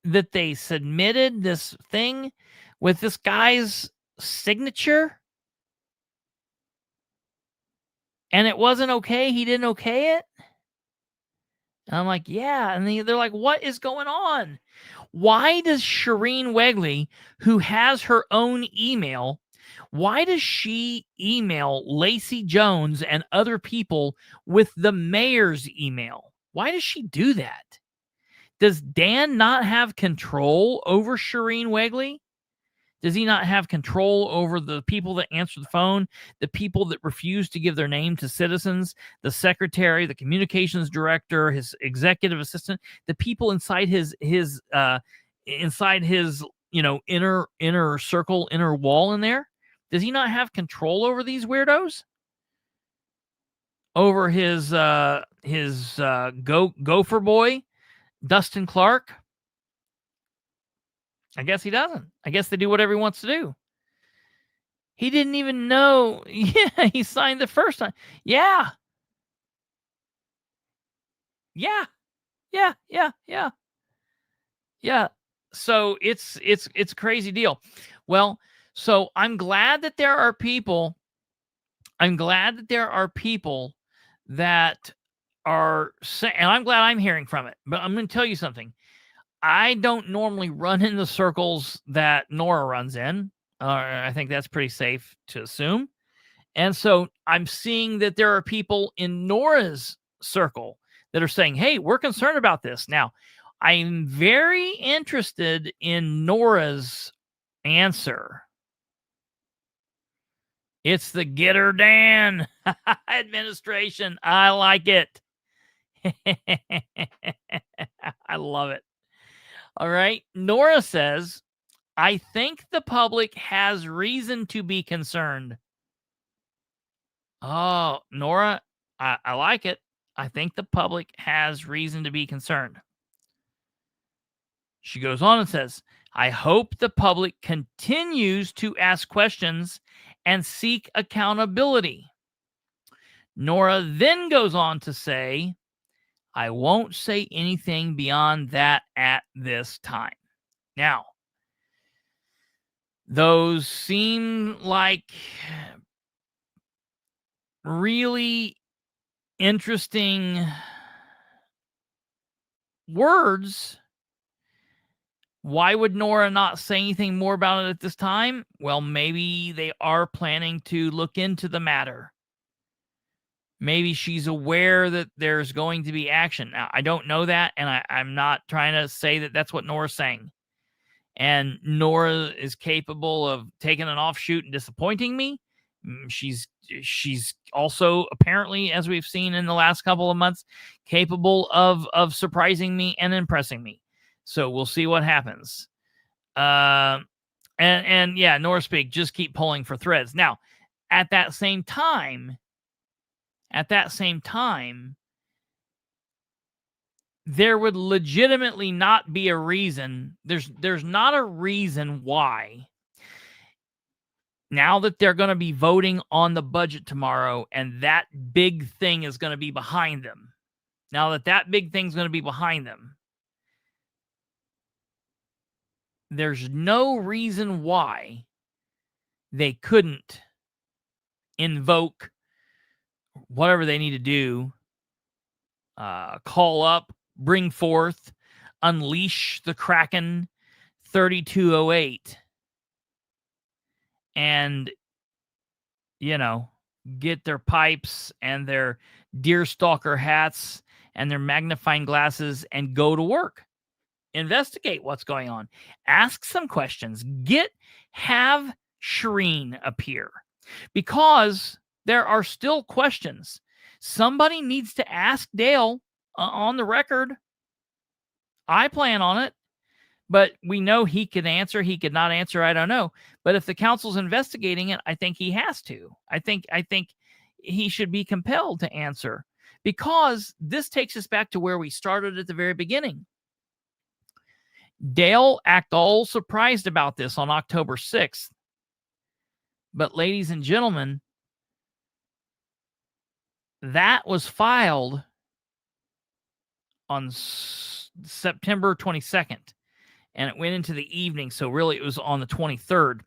that they submitted this thing with this guy's signature and it wasn't okay? He didn't okay it? And I'm like, yeah. And they're like, what is going on? Why does Shireen Wegley, who has her own email, why does she email Lacey Jones and other people with the mayor's email? Why does she do that? Does Dan not have control over Shireen Wegley? Does he not have control over the people that answer the phone, the people that refuse to give their name to citizens, the secretary, the communications director, his executive assistant, the people inside his inner circle, inner wall in there? Does he not have control over these weirdos? Over his gopher boy, Dustin Clark? I guess he doesn't. I guess they do whatever he wants to do. He didn't even know. Yeah, he signed the first time. Yeah. Yeah. Yeah. Yeah. Yeah. Yeah. So it's a crazy deal. Well, so I'm glad that there are people. I'm glad that there are people that are saying, and I'm glad I'm hearing from it. But I'm going to tell you something. I don't normally run in the circles that Nora runs in. I think that's pretty safe to assume. And so I'm seeing that there are people in Nora's circle that are saying, hey, we're concerned about this. Now, I'm very interested in Nora's answer. It's the Get Her Dan administration. I like it. I love it. All right. Nora says, I think the public has reason to be concerned. Oh, Nora, I like it. I think the public has reason to be concerned. She goes on and says, I hope the public continues to ask questions and seek accountability. Nora then goes on to say, I won't say anything beyond that at this time. Now, those seem like really interesting words. Why would Nora not say anything more about it at this time? Well, maybe they are planning to look into the matter. Maybe she's aware that there's going to be action. Now, I don't know that, and I'm not trying to say that that's what Nora's saying. And Nora is capable of taking an offshoot and disappointing me. She's also apparently, as we've seen in the last couple of months, capable of surprising me and impressing me. So we'll see what happens. And yeah, Nora Speak, just keep pulling for threads. Now, at that same time, there would legitimately not be a reason. There's not a reason why, now that they're going to be voting on the budget tomorrow and that big thing is going to be behind them. Now that big thing's going to be behind them, there's no reason why they couldn't invoke whatever they need to do, call up, bring forth, unleash the Kraken 3208, and, get their pipes and their deerstalker hats and their magnifying glasses and go to work. Investigate what's going on. Ask some questions. Have Shireen appear, because there are still questions. Somebody needs to ask Dale on the record. I plan on it, but we know he could answer. He could not answer. I don't know. But if the council's investigating it, I think he has to. I think he should be compelled to answer, because this takes us back to where we started at the very beginning. Dale acted all surprised about this on October 6th. But ladies and gentlemen, that was filed on September 22nd, and it went into the evening. So really it was on the 23rd.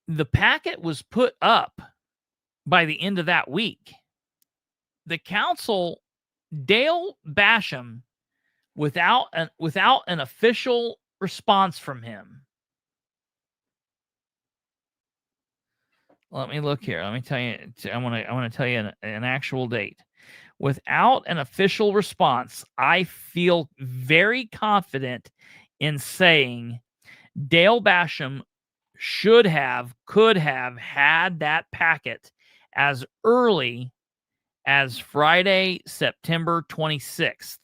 The packet was put up by the end of that week. The council Dale Basham, without an official response from him. Let me look here. Let me tell you. I want to tell you an actual date. Without an official response, I feel very confident in saying Dale Basham could have had that packet as early as Friday, September 26th.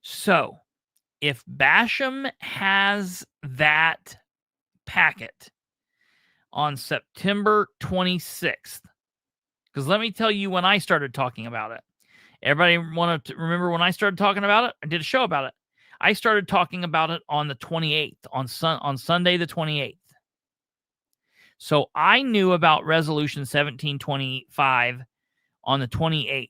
So, if Basham has that packet on September 26th, because let me tell you when I started talking about it. Everybody want to remember when I started talking about it? I did a show about it. I started talking about it on the 28th, on Sunday the 28th. So I knew about Resolution 1725 on the 28th.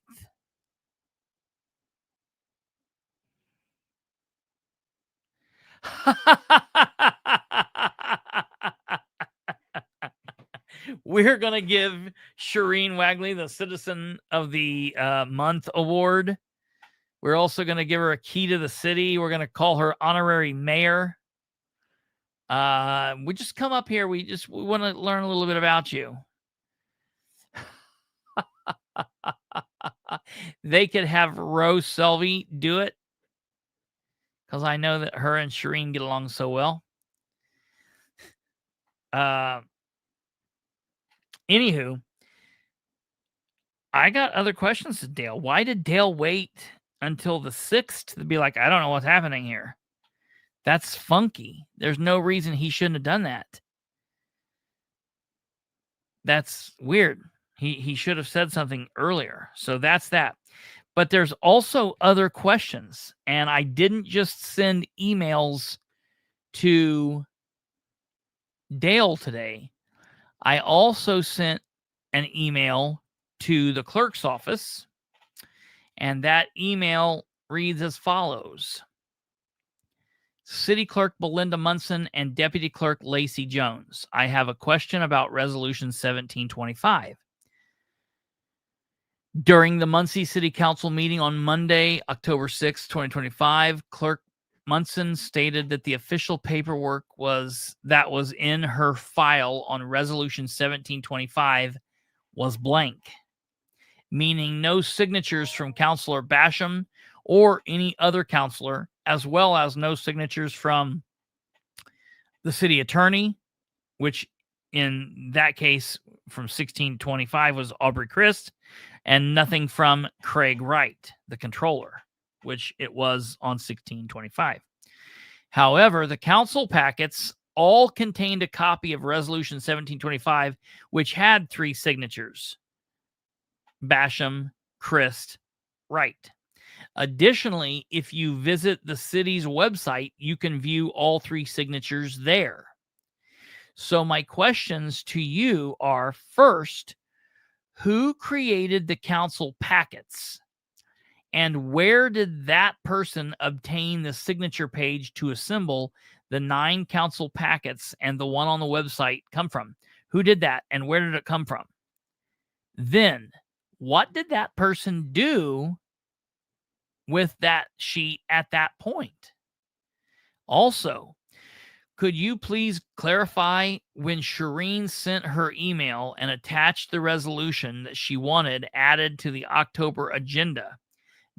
We're going to give Shireen Wagley the Citizen of the Month Award. We're also going to give her a key to the city. We're going to call her honorary mayor. We just come up here. We want to learn a little bit about you. They could have Rose Selvey do it, because I know that her and Shireen get along so well. Anywho, I got other questions to Dale. Why did Dale wait until the 6th to be like, I don't know what's happening here? That's funky. There's no reason he shouldn't have done that. That's weird. He should have said something earlier. So that's that. But there's also other questions. And I didn't just send emails to Dale today. I also sent an email to the clerk's office. And that email reads as follows. City Clerk Belinda Munson and Deputy Clerk Lacey Jones. I have a question about Resolution 1725. During the Muncie City Council meeting on Monday, October 6, 2025, Clerk Munson stated that the official paperwork was in her file on Resolution 1725 was blank, meaning no signatures from Councilor Basham or any other councilor, as well as no signatures from the city attorney, which in that case from 1625 was Aubrey Christ, and nothing from Craig Wright, the controller, which it was on 1625. However, the council packets all contained a copy of Resolution 1725, which had 3 signatures: Basham, Christ, Wright. Additionally, if you visit the city's website, you can view all 3 signatures there. So my questions to you are, first, who created the council packets? And where did that person obtain the signature page to assemble the 9 council packets and the one on the website come from? Who did that, and where did it come from? Then, what did that person do with that sheet at that point? Also, could you please clarify when Shireen sent her email and attached the resolution that she wanted added to the October agenda?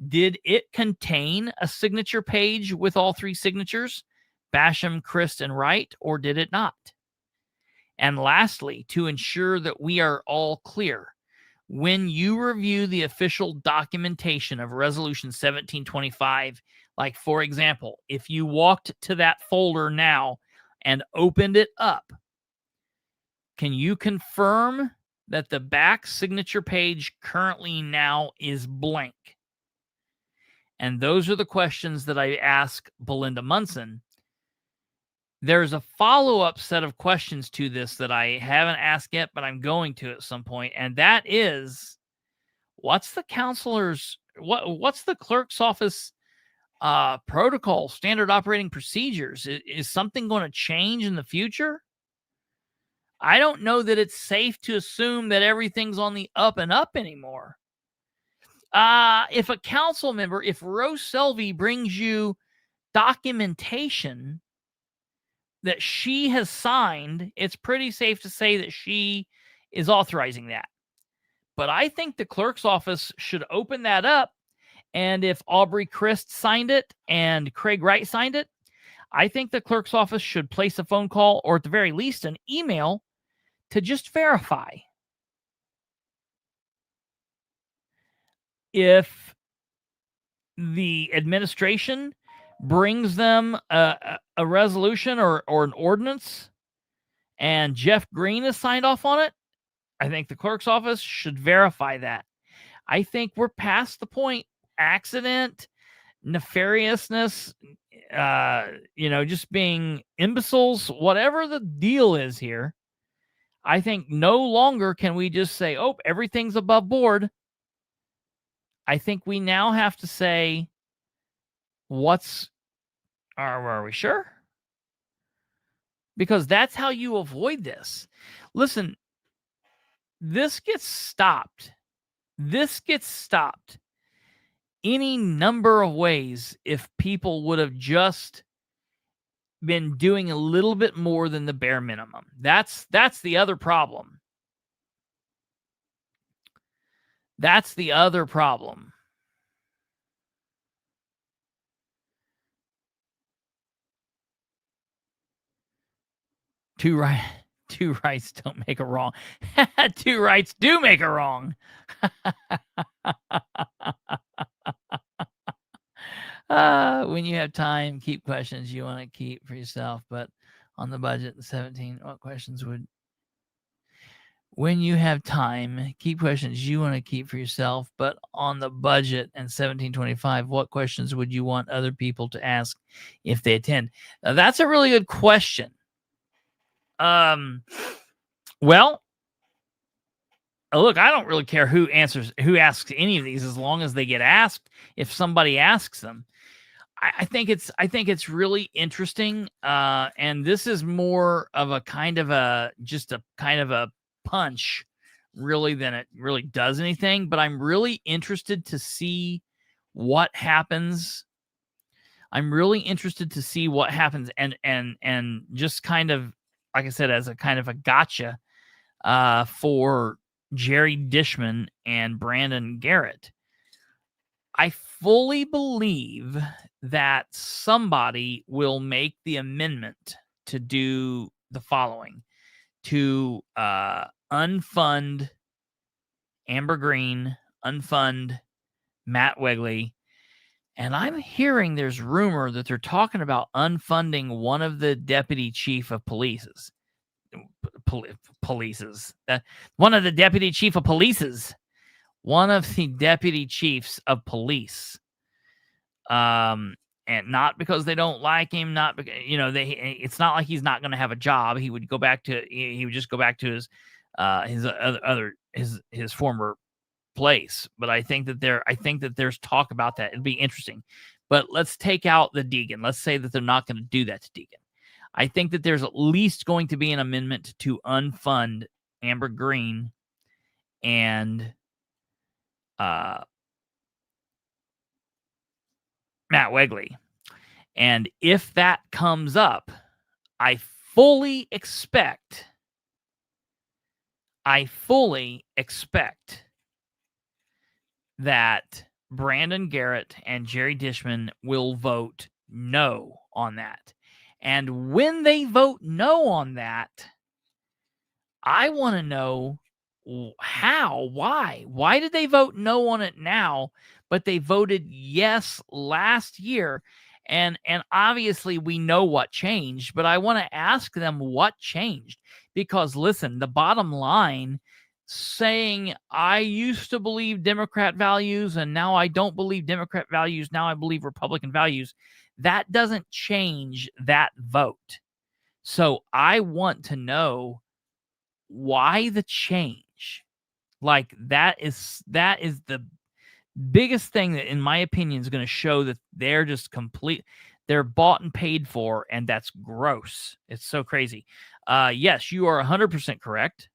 Did it contain a signature page with all 3 signatures, Basham, Christ, and Wright, or did it not? And lastly, to ensure that we are all clear, when you review the official documentation of Resolution 1725, like, for example, if you walked to that folder now and opened it up, can you confirm that the back signature page currently now is blank? And those are the questions that I ask Belinda Munson. There's a follow-up set of questions to this that I haven't asked yet, but I'm going to at some point. And that is, what's the clerk's office protocol, standard operating procedures? Is something going to change in the future? I don't know that it's safe to assume that everything's on the up and up anymore. if a council member, if Rose Selvey brings you documentation that she has signed, it's pretty safe to say that she is authorizing that. But I think the clerk's office should open that up. And if Aubrey Christ signed it and Craig Wright signed it, I think the clerk's office should place a phone call, or at the very least an email, to just verify. If the administration brings them a resolution or an ordinance and Jeff Green has signed off on it, I think the clerk's office should verify that. I think we're past the point. Accident, nefariousness, just being imbeciles, whatever the deal is here, I think no longer can we just say, oh, everything's above board. I think we now have to say, are we sure? Because that's how you avoid this. Listen, this gets stopped. Any number of ways if people would have just been doing a little bit more than the bare minimum. That's the other problem. That's the other problem. Two rights don't make a wrong. Two rights do make a wrong. When you have time, keep questions you want to keep for yourself, but on the budget, the 17, what questions would... When you have time, keep questions you want to keep for yourself, but on the budget and 1725, what questions would you want other people to ask if they attend? Now, that's a really good question. Well, look, I don't really care who asks any of these, as long as they get asked. If somebody asks them, I think it's really interesting. And this is more of a kind of a punch, really, than it really does anything. But I'm really interested to see what happens. And just kind of, like I said, as a kind of a gotcha for Jerry Dishman and Brandon Garrett. I fully believe that somebody will make the amendment to do the following: to unfund Amber Green, unfund Matt Wegley. And I'm hearing there's rumor that they're talking about unfunding one of the deputy chief of polices. One of the deputy chief of polices. One of the deputy chiefs of police. And not because they don't like him, not because, it's not like he's not going to have a job. He would just go back to his former place. But I think that there's talk about that. It'd be interesting. But let's take out the Deegan. Let's say that they're not going to do that to Deegan. I think that there's at least going to be an amendment to unfund Amber Green and Matt Wegley. And if that comes up, I fully expect that Brandon Garrett and Jerry Dishman will vote no on that. And when they vote no on that, I want to know how, why did they vote no on it now, but they voted yes last year? And obviously we know what changed, but I want to ask them what changed. Because listen, the bottom line, saying I used to believe Democrat values and now I don't believe Democrat values, now I believe Republican values, that doesn't change that vote. So I want to know why the change. Like that is the biggest thing that, in my opinion, is going to show that they're just they're bought and paid for, and that's gross. It's so crazy. Yes, you are 100% correct.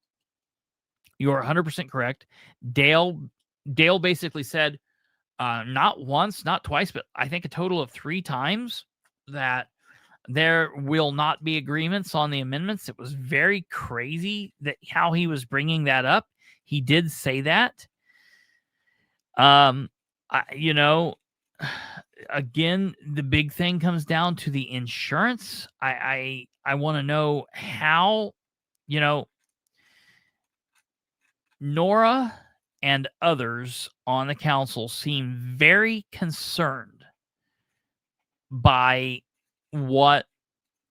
You are 100% correct. Dale Dale basically said, not once, not twice, but I think a total of 3 times that there will not be agreements on the amendments. It was very crazy that how he was bringing that up. He did say that. Again, the big thing comes down to the insurance. I want to know how, Nora and others on the council seem very concerned by what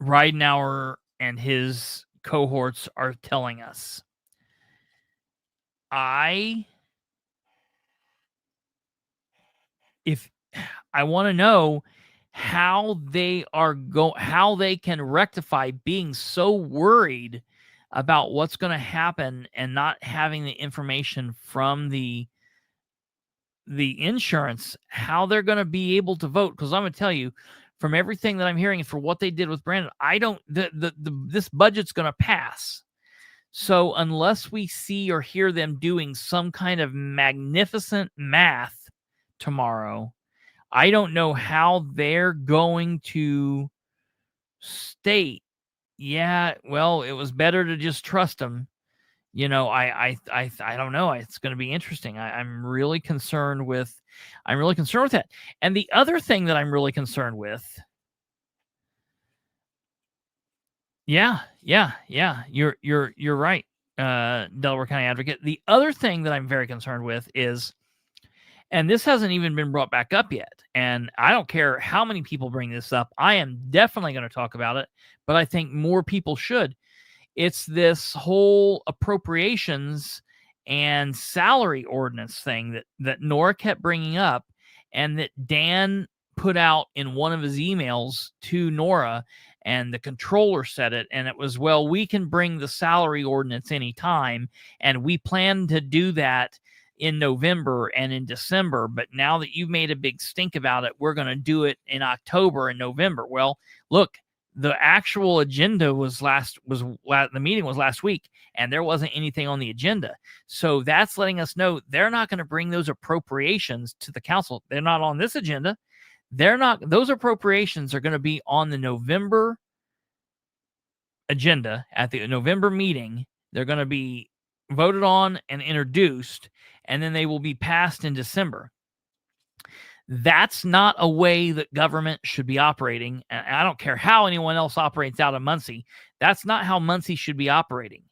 Ridenauer and his cohorts are telling us. I want to know how they can rectify being so worried about what's going to happen and not having the information from the insurance, how they're going to be able to vote. Because I'm going to tell you, from everything that I'm hearing and for what they did with Brandon, this budget's going to pass. So unless we see or hear them doing some kind of magnificent math tomorrow, I don't know how they're going to state, yeah, well, it was better to just trust them. I don't know. It's going to be interesting. I'm really concerned with that. And the other thing that I'm really concerned with, yeah, you're right, Delaware County Advocate. The other thing that I'm very concerned with is, and this hasn't even been brought back up yet, and I don't care how many people bring this up, I am definitely going to talk about it, but I think more people should. It's this whole appropriations and salary ordinance thing that Nora kept bringing up, and that Dan put out in one of his emails to Nora, and the controller said it, and it was, well, we can bring the salary ordinance anytime, and we plan to do that in November and in December, but now that you've made a big stink about it, we're going to do it in October and November. Well, look, the actual agenda the meeting was last week, and there wasn't anything on the agenda. So that's letting us know they're not going to bring those appropriations to the council. They're not on this agenda. Those appropriations are going to be on the November agenda at the November meeting. They're going to be voted on and introduced, and then they will be passed in December. That's not a way that government should be operating. And I don't care how anyone else operates out of Muncie. That's not how Muncie should be operating.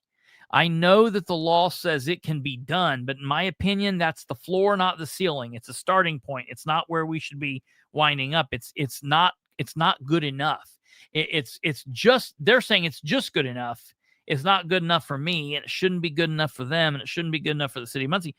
I know that the law says it can be done, but in my opinion, that's the floor, not the ceiling. It's a starting point. It's not where we should be winding up. It's not good enough. It's just, they're saying it's just good enough. It's not good enough for me, and it shouldn't be good enough for them, and it shouldn't be good enough for the city of Muncie.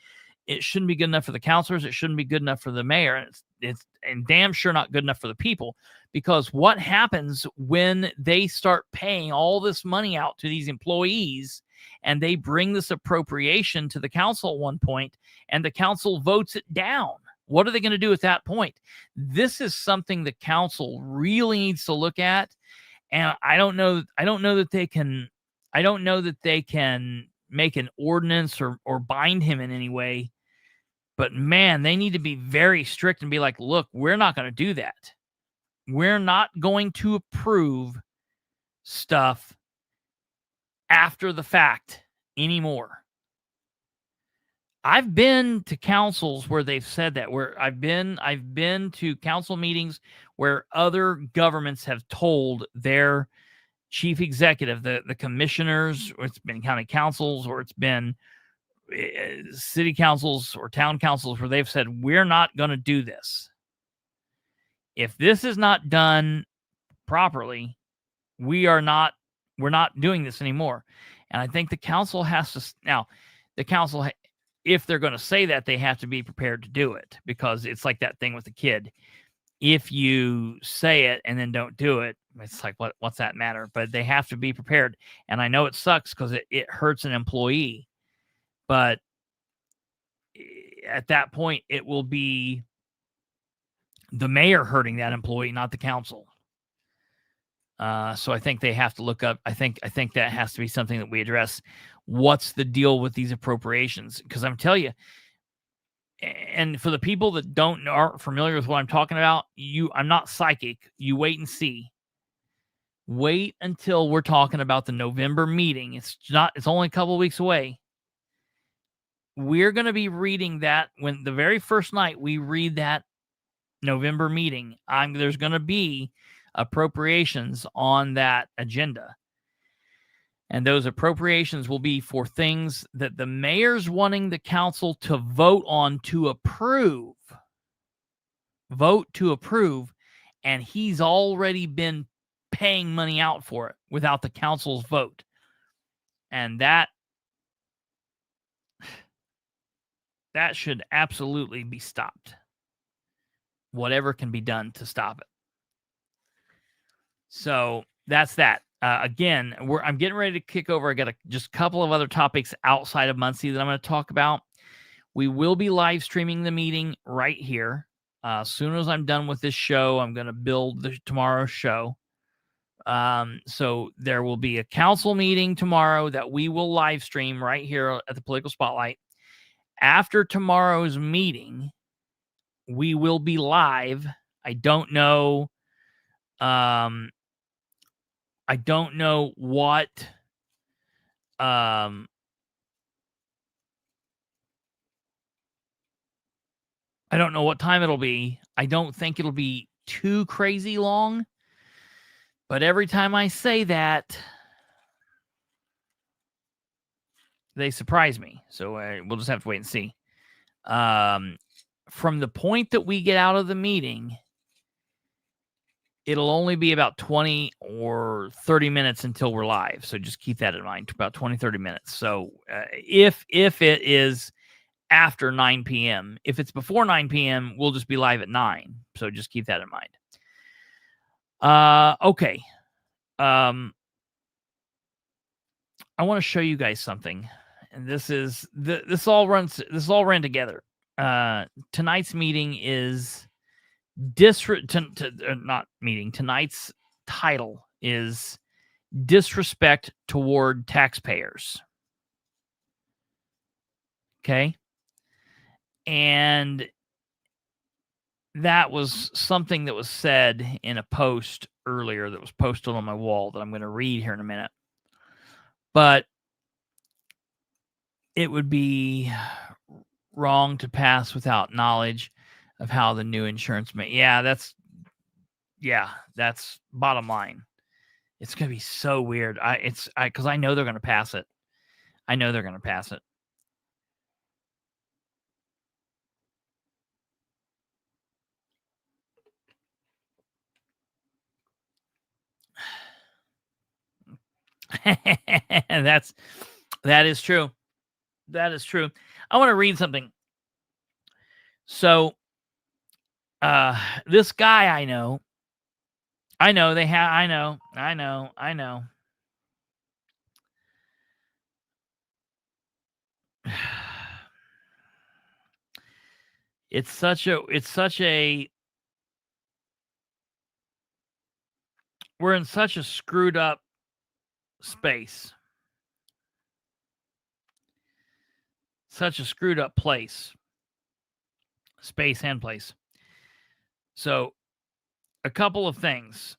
It shouldn't be good enough for the councilors. It shouldn't be good enough for the mayor. And it's damn sure not good enough for the people, because what happens when they start paying all this money out to these employees and they bring this appropriation to the council at one point and the council votes it down? What are they going to do at that point? This is something the council really needs to look at. And I don't know that they can make an ordinance or bind him in any way. But man, they need to be very strict and be like, look, we're not going to do that. We're not going to approve stuff after the fact anymore. I've been to councils where they've said that, where I've been to council meetings where other governments have told their chief executive, the commissioners, or it's been county councils, or it's been city councils or town councils, where they've said, we're not going to do this. If this is not done properly, we're not doing this anymore. And I think the council has to, now the council, if they're going to say that, they have to be prepared to do it, because it's like that thing with the kid. If you say it and then don't do it, it's like, what's that matter? But they have to be prepared. And I know it sucks because it hurts an employee. But at that point, it will be the mayor hurting that employee, not the council. So I think they have to look up. I think that has to be something that we address. What's the deal with these appropriations? Because I'm telling you, and for the people that aren't familiar with what I'm talking about, I'm not psychic. You wait and see. Wait until we're talking about the November meeting. It's only a couple of weeks away. We're going to be reading that when the very first night we read that November meeting. There's going to be appropriations on that agenda. And those appropriations will be for things that the mayor's wanting the council to vote on to approve. Vote to approve. And he's already been paying money out for it without the council's vote. And that should absolutely be stopped. Whatever can be done to stop it. So that's that. Again, I'm getting ready to kick over. I got just a couple of other topics outside of Muncie that I'm going to talk about. We will be live streaming the meeting right here. As soon as I'm done with this show, I'm going to build tomorrow's show. So there will be a council meeting tomorrow that we will live stream right here at the Political Spotlight. After tomorrow's meeting, we will be live. I don't know what I don't know what time it'll be. I don't think it'll be too crazy long. But every time I say that, they surprise me. So we'll just have to wait and see. From the point that we get out of the meeting, it'll only be about 20 or 30 minutes until we're live. So just keep that in mind, about 20, 30 minutes. So if it is after 9 p.m., if it's before 9 p.m., we'll just be live at 9. So just keep that in mind. Okay. I want to show you guys something. And this all ran together. Tonight's meeting is tonight's title is disrespect toward taxpayers. Okay. And that was something that was said in a post earlier that was posted on my wall that I'm going to read here in a minute. But it would be wrong to pass without knowledge of how the new insurance that's bottom line. It's going to be so weird. Because I know they're going to pass it. I know they're going to pass it. That is true. That is true. I want to read something. So, this guy I know. It's such a we're in such a screwed up space. Such a screwed up place. Space and place. So, a couple of things.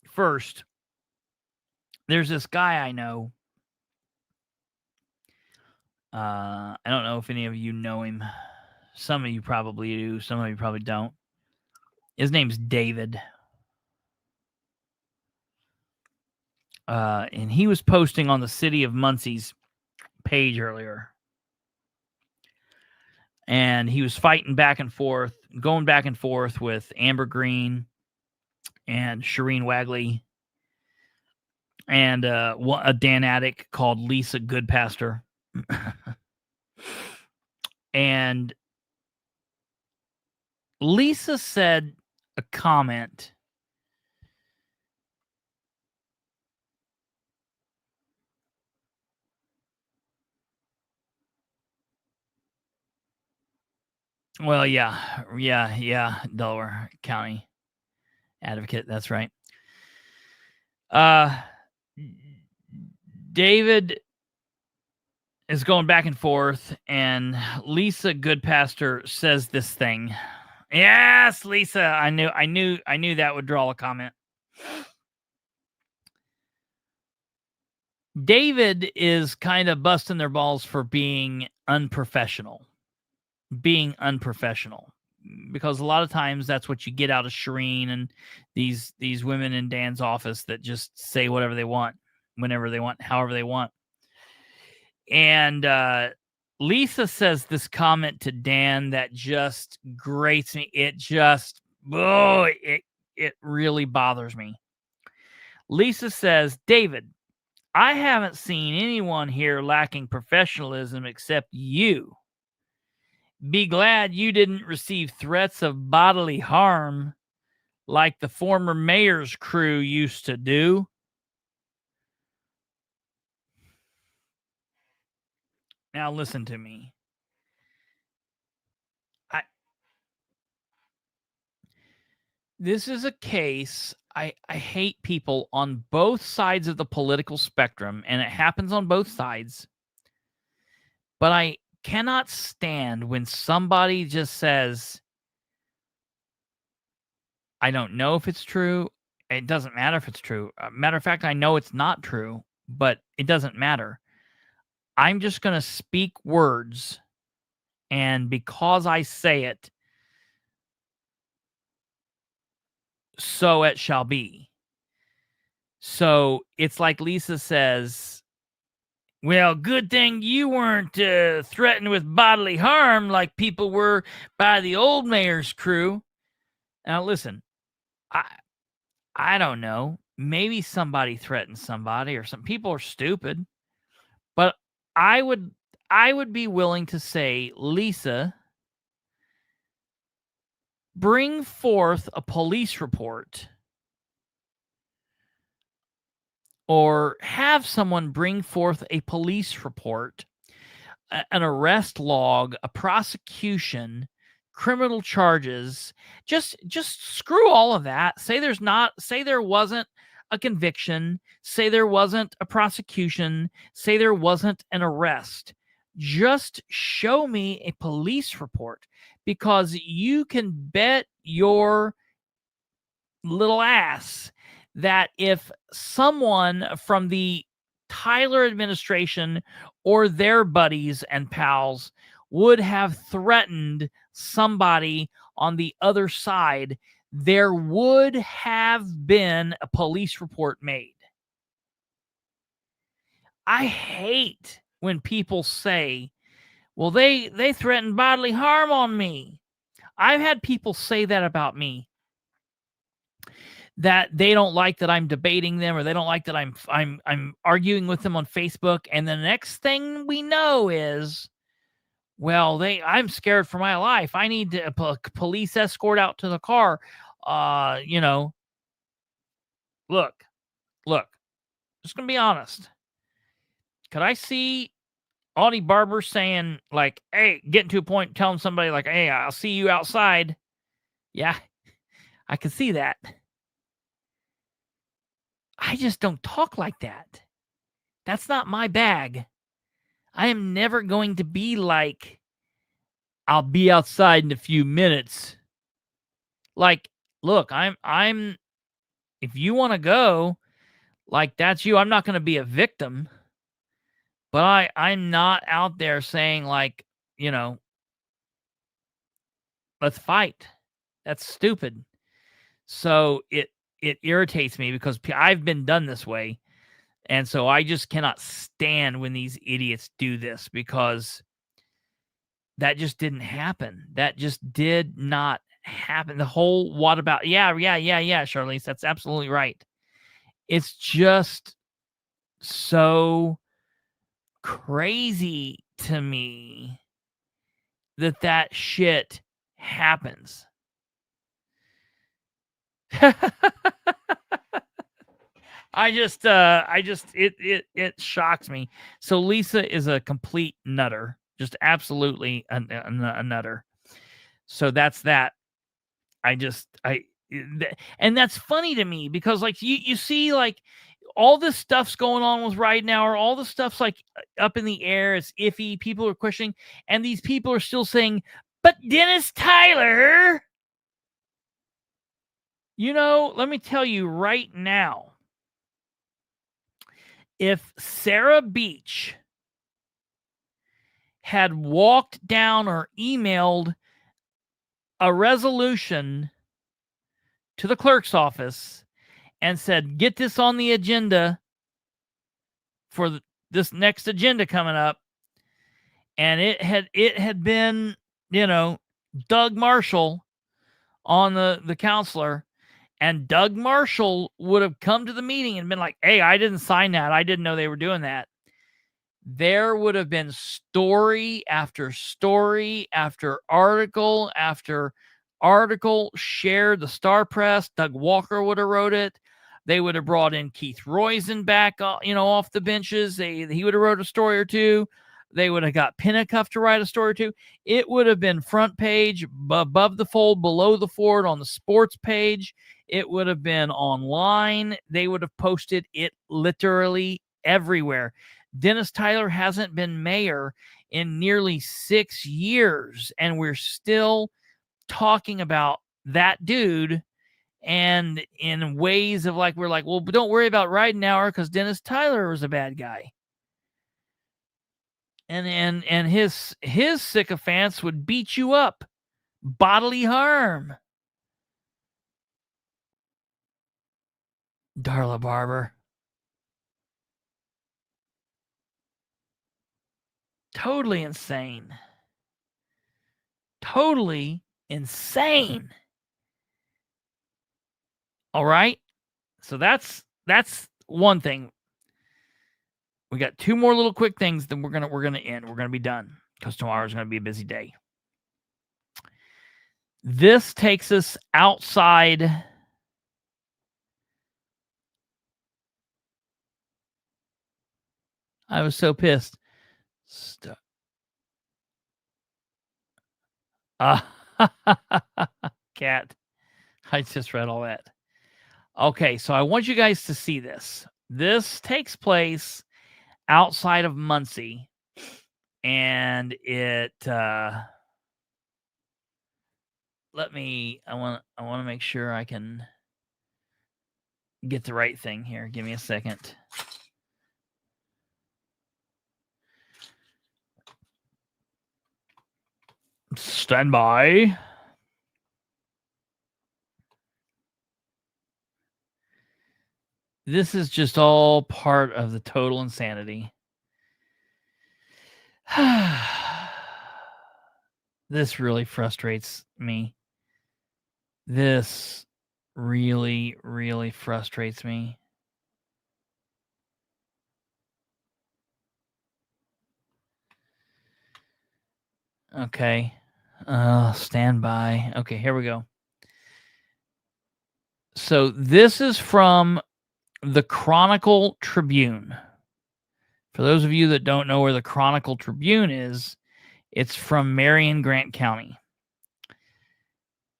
First, there's this guy I know. I don't know if any of you know him. Some of you probably do. Some of you probably don't. His name's David. And he was posting on the City of Muncie's page earlier. And he was going back and forth with Amber Green and Shireen Wagley and a Dan Attic called Lisa Goodpastor. And Lisa said a comment. Well, yeah, Delaware County Advocate. That's right. David is going back and forth, and Lisa Goodpastor says this thing. Yes, Lisa, I knew that would draw a comment. David is kind of busting their balls for being unprofessional. Because a lot of times that's what you get out of Shireen and these women in Dan's office that just say whatever they want, whenever they want, however they want. And Lisa says this comment to Dan that just grates me. It just, it really bothers me. Lisa says, David, I haven't seen anyone here lacking professionalism except you. Be glad you didn't receive threats of bodily harm like the former mayor's crew used to do. Now listen to me. This is a case. I hate people on both sides of the political spectrum, and it happens on both sides. But I cannot stand when somebody just says, I don't know if it's true. It doesn't matter if it's true. Matter of fact, I know it's not true, but it doesn't matter. I'm just going to speak words, and because I say it, so it shall be. So it's like Lisa says, well, good thing you weren't threatened with bodily harm like people were by the old mayor's crew. Now, listen, I don't know. Maybe somebody threatened somebody, or some people are stupid. But I would be willing to say, Lisa, bring forth a police report, or have someone bring forth a police report, an arrest log, a prosecution, criminal charges. Just screw all of that. Say there wasn't a conviction, say there wasn't a prosecution, say there wasn't an arrest. Just show me a police report, because you can bet your little ass that if someone from the Tyler administration or their buddies and pals would have threatened somebody on the other side, there would have been a police report made. I hate when people say, well, they threatened bodily harm on me. I've had people say that about me, that they don't like that I'm debating them, or they don't like that I'm arguing with them on Facebook. And the next thing we know is, well, I'm scared for my life. I need a police escort out to the car. Look, just gonna be honest. Could I see Audie Barber saying, like, hey, getting to a point, telling somebody like, hey, I'll see you outside? Yeah, I can see that. I just don't talk like that. That's not my bag. I am never going to be like, I'll be outside in a few minutes. Like, look, I'm if you want to go, like, that's you. I'm not going to be a victim. But I'm not out there saying, like, let's fight. That's stupid. So it irritates me, because I've been done this way. And so I just cannot stand when these idiots do this, because that just didn't happen. That just did not happen. The whole what about? Yeah, Charlize, that's absolutely right. It's just so crazy to me that shit happens. It shocks me. So Lisa is a complete nutter, just absolutely a nutter. So that's that. And that's funny to me, because like you see, like, all this stuff's going on with right now, or all the stuff's like up in the air. It's iffy. People are questioning, and these people are still saying, but Dennis Tyler, let me tell you right now, if Sarah Beach had walked down or emailed a resolution to the clerk's office and said, get this on the agenda for this next agenda coming up, and it had been, Doug Marshall on the counselor, and Doug Marshall would have come to the meeting and been like, hey, I didn't sign that. I didn't know they were doing that. There would have been story after story after article after article shared. The Star Press, Doug Walker would have wrote it. They would have brought in Keith Roizen back, off the benches. He would have wrote a story or two. They would have got Pinnacuff to write a story or two. It would have been front page, above the fold, below the ford, on the sports page. It would have been online. They would have posted it literally everywhere. Dennis Tyler hasn't been mayor in nearly 6 years, and we're still talking about that dude, and in ways of we're like, well, don't worry about Ridenhour because Dennis Tyler was a bad guy. And his sycophants would beat you up, bodily harm. Darla Barber. Totally insane. Totally insane. All right. So that's one thing. We got 2 more little quick things, then we're gonna end. We're gonna be done because tomorrow's gonna be a busy day. This takes us outside I was so pissed. Cat. I just read all that. Okay, so I want you guys to see this. This takes place outside of Muncie, and it I want to make sure I can get the right thing here. Give me a second. Stand by. This is just all part of the total insanity. This really frustrates me. This really, really frustrates me. Okay. Stand by. Okay, here we go. So this is from the Chronicle Tribune. For those of you that don't know where the Chronicle Tribune is, it's from Marion, Grant County.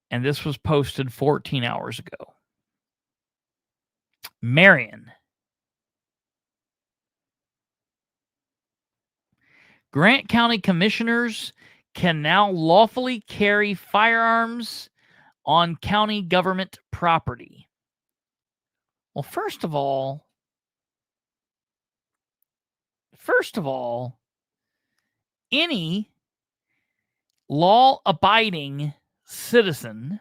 And this was posted 14 hours ago. Marion. Grant County commissioners can now lawfully carry firearms on county government property. Well, first of all, any law-abiding citizen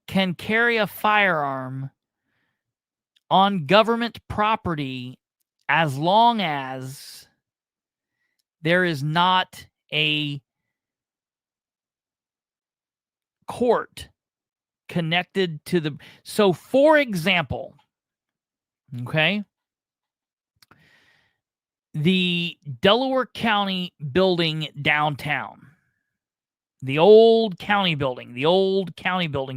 can carry a firearm on government property as long as there is not a court connected to the... So, for example, okay, the Delaware County building downtown, the old county building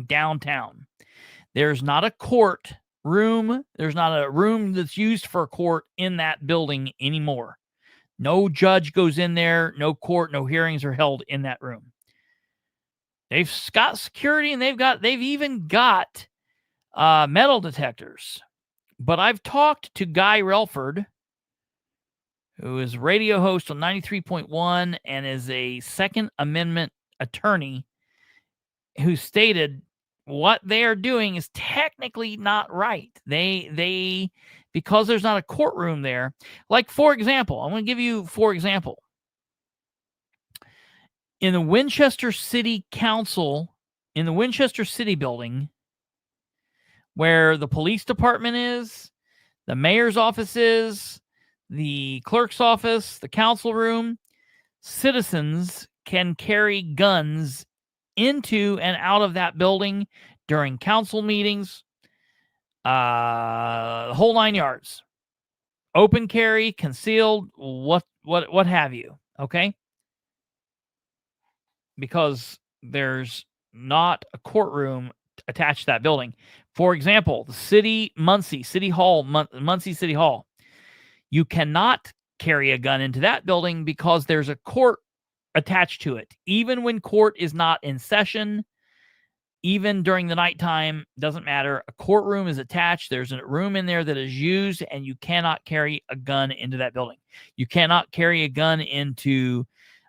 downtown, there's not a court room. There's not a room that's used for a court in that building anymore. No judge goes in there. No court, no hearings are held in that room. They've got security, and they've even got metal detectors. But I've talked to Guy Relford, who is a radio host on 93.1 and is a Second Amendment attorney, who stated what they are doing is technically not right. They because there's not a courtroom there. Like, for example, I'm going to give you, for example, in the Winchester City Council, in the Winchester City building, where the police department is, the mayor's office is, the clerk's office, the council room, citizens can carry guns into and out of that building during council meetings, the whole 9 yards. Open carry, concealed, what have you, okay? Because there's not a courtroom attached to that building. For example, the Muncie City Hall, you cannot carry a gun into that building because there's a court attached to it. Even when court is not in session, even during the nighttime, doesn't matter. A courtroom is attached. There's a room in there that is used, and you cannot carry a gun into that building. You cannot carry a gun into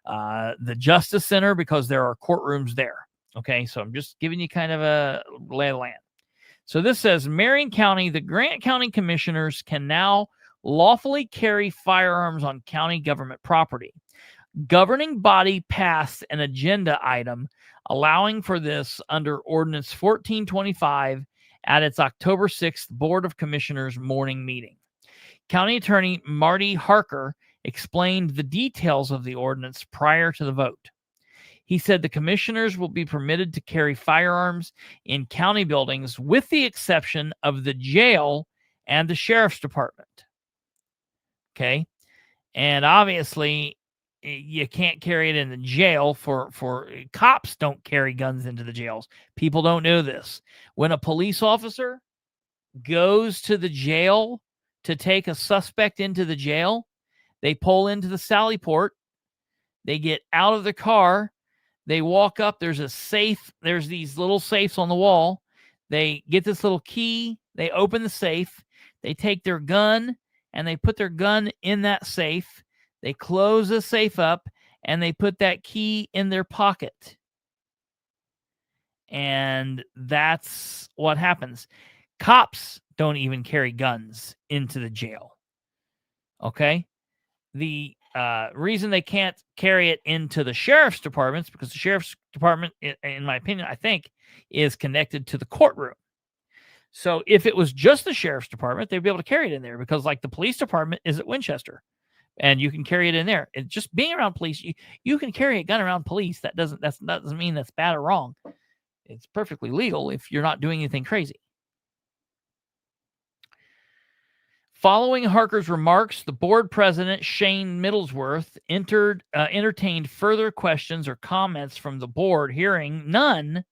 the Justice Center because there are courtrooms there. Okay, so I'm just giving you kind of a lay of the land. So this says, Marion County, the Grant County Commissioners can now lawfully carry firearms on county government property. Governing body passed an agenda item allowing for this under Ordinance 1425 at its October 6th Board of Commissioners morning meeting. County Attorney Marty Harker explained the details of the ordinance prior to the vote. He said the commissioners will be permitted to carry firearms in county buildings with the exception of the jail and the sheriff's department. Okay. And obviously, you can't carry it in the jail for cops don't carry guns into the jails. People don't know this. When a police officer goes to the jail to take a suspect into the jail, they pull into the Sally Port. They get out of the car. They walk up. There's a safe. There's these little safes on the wall. They get this little key. They open the safe. They take their gun and they put their gun in that safe. They close the safe up and they put that key in their pocket. And that's what happens. Cops don't even carry guns into the jail. Okay? The reason they can't carry it into the sheriff's departments because the sheriff's department, in my opinion, I think, is connected to the courtroom. So if it was just the sheriff's department, they'd be able to carry it in there because, like, the police department is at Winchester, and you can carry it in there. And just being around police, you can carry a gun around police. That doesn't mean that's bad or wrong. It's perfectly legal if you're not doing anything crazy. Following Harker's remarks, the board president, Shane Middlesworth, entertained further questions or comments from the board. Hearing none,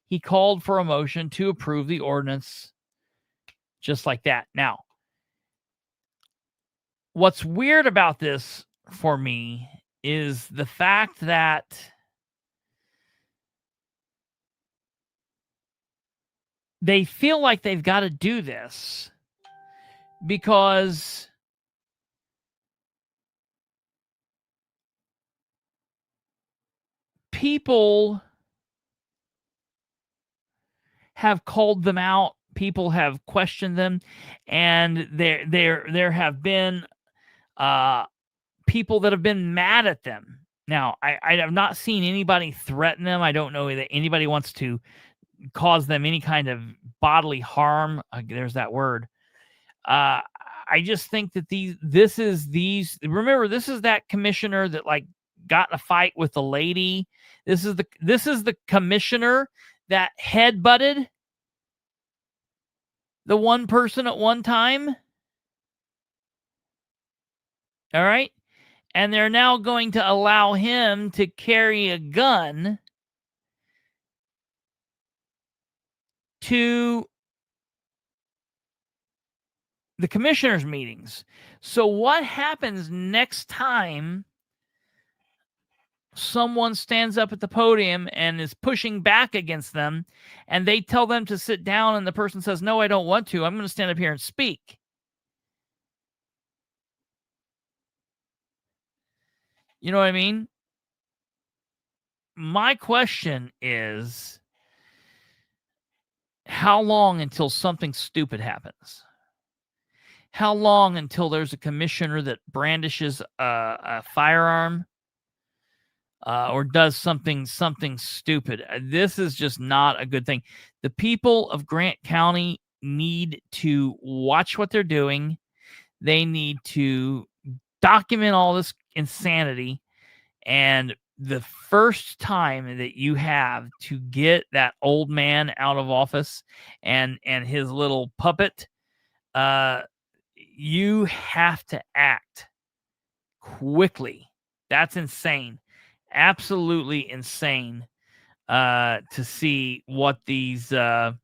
he called for a motion to approve the ordinance just like that. Now, what's weird about this for me is the fact that they feel like they've got to do this because people have called them out. People have questioned them, and there have been people that have been mad at them. Now, I have not seen anybody threaten them. I don't know that anybody wants to cause them any kind of bodily harm. There's that word. I just think that this is that commissioner that like got in a fight with the lady. This is the commissioner that headbutted the one person at one time. All right. And they're now going to allow him to carry a gun to the commissioners' meetings. So what happens next time someone stands up at the podium and is pushing back against them, and they tell them to sit down, and the person says, no, I don't want to. I'm going to stand up here and speak. You know what I mean? My question is, how long until something stupid happens? How long until there's a commissioner that brandishes a firearm or does something stupid? This is just not a good thing. The people of Grant County need to watch what they're doing. They need to document all this insanity. And the first time that you have to get that old man out of office and his little puppet, you have to act quickly. That's insane. Absolutely insane to see what these people,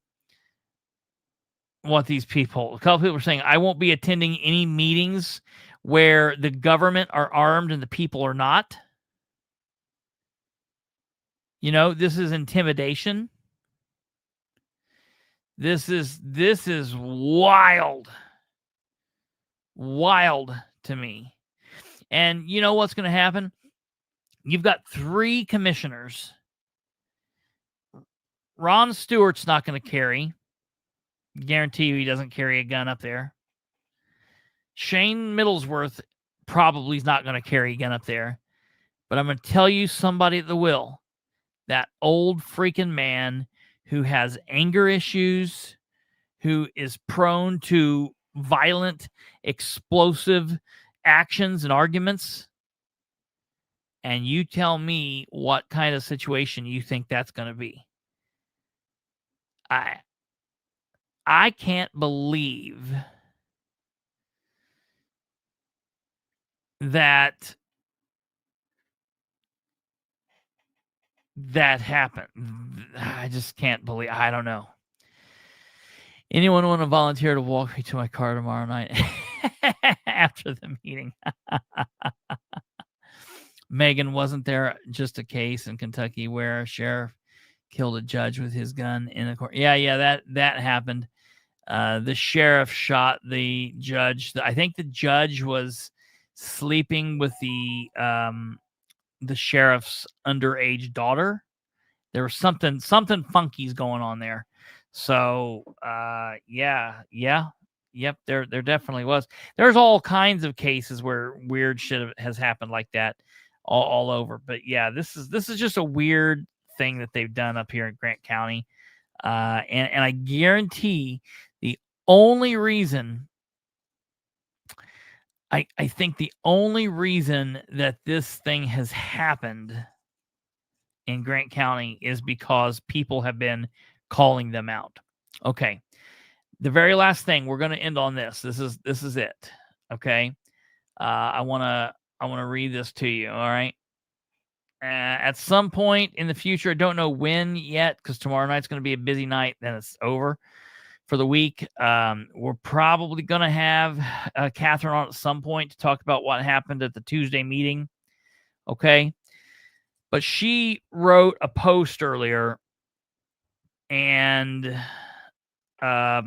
a couple people are saying, I won't be attending any meetings where the government are armed and the people are not. You know, this is intimidation. This is wild. Wild to me. And you know what's going to happen? You've got 3 commissioners. Ron Stewart's not going to carry. Guarantee you he doesn't carry a gun up there. Shane Middlesworth probably is not going to carry a gun up there. But I'm going to tell you somebody that will. That old freaking man who has anger issues, who is prone to violent, explosive actions and arguments. And you tell me what kind of situation you think that's going to be. I can't believe that happened. I just can't believe. I don't know. Anyone want to volunteer to walk me to my car tomorrow night after the meeting? Megan, wasn't there just a case in Kentucky where a sheriff killed a judge with his gun in a court? Yeah, that happened. The sheriff shot the judge. I think the judge was sleeping with the sheriff's underage daughter. There was something funky's going on there. So, yep, there definitely was. There's all kinds of cases where weird shit has happened like that all over. But yeah, this is just a weird thing that they've done up here in Grant County. And I guarantee the only reason, I think the only reason that this thing has happened in Grant County is because people have been calling them out. Okay. The very last thing, we're going to end on this. This is it. Okay. I want to read this to you. All right. At some point in the future, I don't know when yet, because tomorrow night's going to be a busy night. Then it's over for the week. We're probably going to have Catherine on at some point to talk about what happened at the Tuesday meeting. Okay. But she wrote a post earlier, and I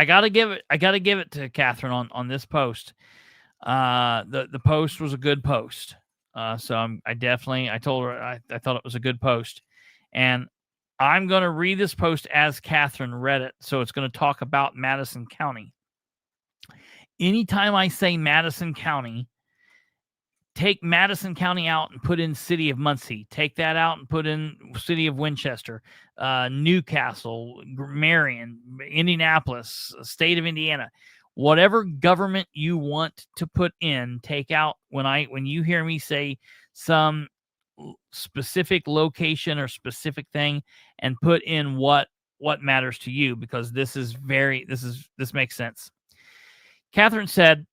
gotta give it to Catherine on this post. The post was a good post. So I told her I thought it was a good post, and I'm going to read this post as Catherine read it. So it's going to talk about Madison County. Anytime I say Madison County, take Madison County out and put in City of Muncie. Take that out and put in City of Winchester, Newcastle, Marion, Indianapolis, state of Indiana. Whatever government you want to put in, take out. When you hear me say some specific location or specific thing, and put in what matters to you, because this makes sense. Catherine said,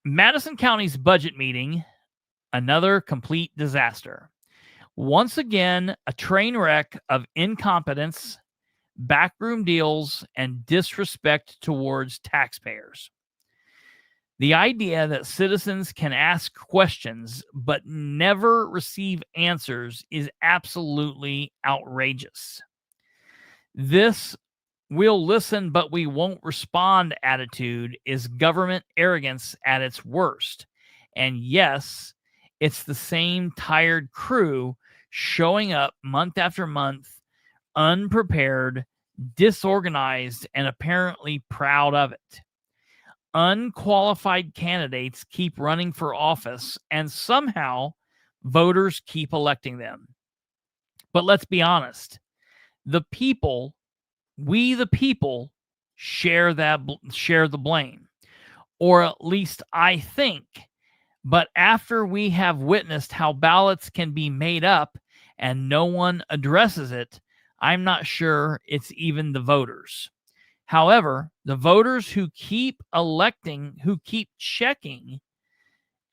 Madison County's budget meeting, another complete disaster. Once again, a train wreck of incompetence, backroom deals, and disrespect towards taxpayers. The idea that citizens can ask questions but never receive answers is absolutely outrageous. This "we'll listen but we won't respond" attitude is government arrogance at its worst. And yes, it's the same tired crew showing up month after month, unprepared, disorganized, and apparently proud of it. Unqualified candidates keep running for office, and somehow voters keep electing them. But let's be honest, the people, we the people, share the blame, or at least I think. But after we have witnessed how ballots can be made up and no one addresses it, I'm not sure it's even the voters. However, the voters who keep checking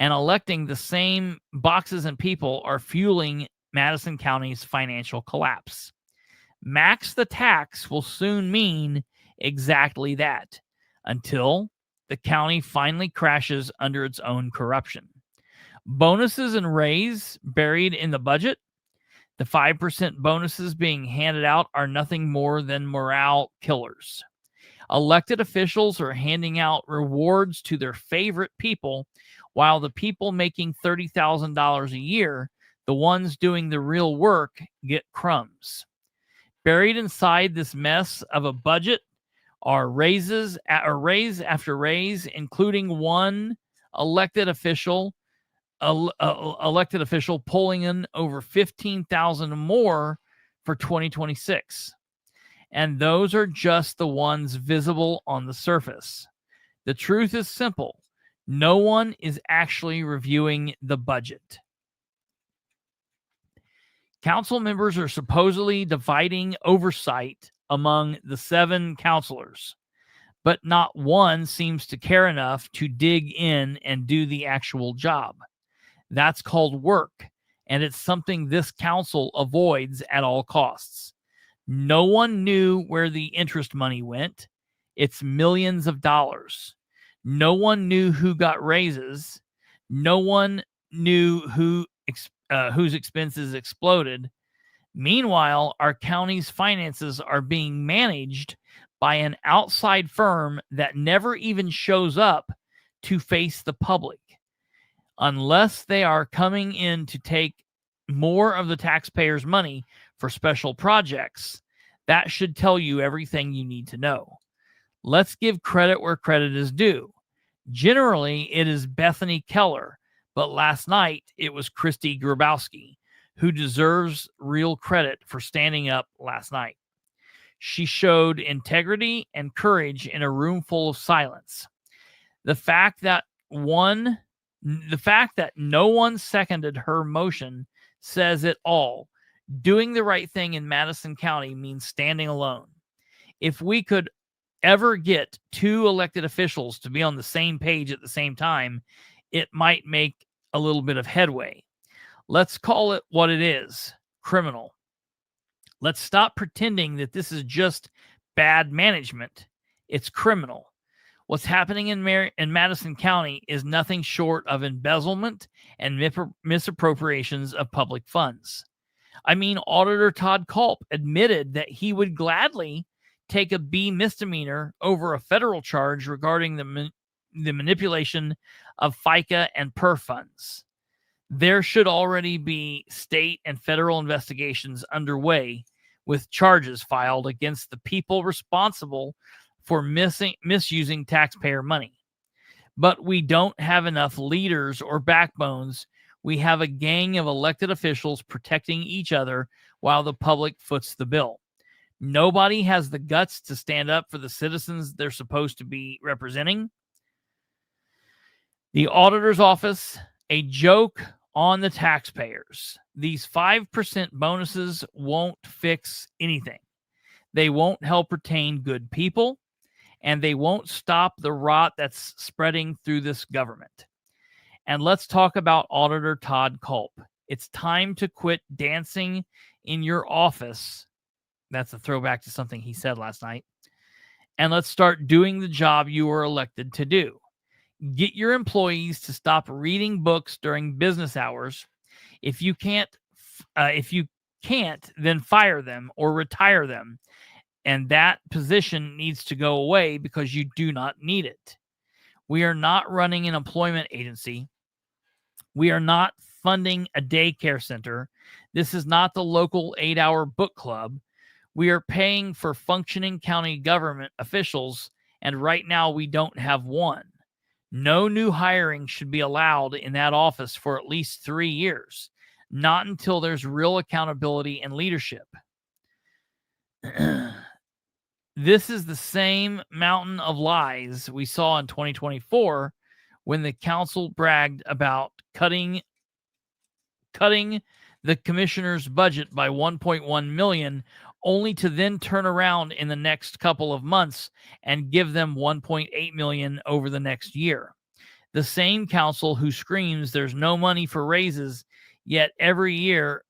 and electing the same boxes and people are fueling Madison County's financial collapse. Max the tax will soon mean exactly that, until the county finally crashes under its own corruption. Bonuses and raises buried in the budget. The 5% bonuses being handed out are nothing more than morale killers. Elected officials are handing out rewards to their favorite people, while the people making $30,000 a year, the ones doing the real work, get crumbs. Buried inside this mess of a budget are raise after raise, including one elected official pulling in over $15,000 more for 2026. And those are just the ones visible on the surface. The truth is simple. No one is actually reviewing the budget. Council members are supposedly dividing oversight among the 7 councilors, but not one seems to care enough to dig in and do the actual job. That's called work, and it's something this council avoids at all costs. No one knew where the interest money went. It's millions of dollars. No one knew who got raises. No one knew whose expenses exploded. Meanwhile, our county's finances are being managed by an outside firm that never even shows up to face the public. Unless they are coming in to take more of the taxpayers' money for special projects, that should tell you everything you need to know. Let's give credit where credit is due. Generally, it is Bethany Keller, but last night it was Christy Grabowski, who deserves real credit for standing up last night. She showed integrity and courage in a room full of silence. The fact that no one seconded her motion says it all. Doing the right thing in Madison County means standing alone. If we could ever get 2 elected officials to be on the same page at the same time, it might make a little bit of headway. Let's call it what it is: criminal. Let's stop pretending that this is just bad management. It's criminal. What's happening in Madison County is nothing short of embezzlement and misappropriations of public funds. I mean, Auditor Todd Culp admitted that he would gladly take a B misdemeanor over a federal charge regarding the manipulation of FICA and PERF funds. There should already be state and federal investigations underway with charges filed against the people responsible for misusing taxpayer money. But we don't have enough leaders or backbones. We have a gang of elected officials protecting each other while the public foots the bill. Nobody has the guts to stand up for the citizens they're supposed to be representing. The auditor's office, a joke on the taxpayers. These 5% bonuses won't fix anything. They won't help retain good people, and they won't stop the rot that's spreading through this government. And let's talk about Auditor Todd Culp. It's time to quit dancing in your office. That's a throwback to something he said last night. And let's start doing the job you were elected to do. Get your employees to stop reading books during business hours. If you can't, then fire them or retire them. And that position needs to go away because you do not need it. We are not running an employment agency. We are not funding a daycare center. This is not the local 8-hour book club. We are paying for functioning county government officials, and right now we don't have one. No new hiring should be allowed in that office for at least 3 years, not until there's real accountability and leadership. This is the same mountain of lies we saw in 2024 when the council bragged about cutting the commissioner's budget by 1.1 million, only to then turn around in the next couple of months and give them 1.8 million over the next year. The same council who screams there's no money for raises, yet every year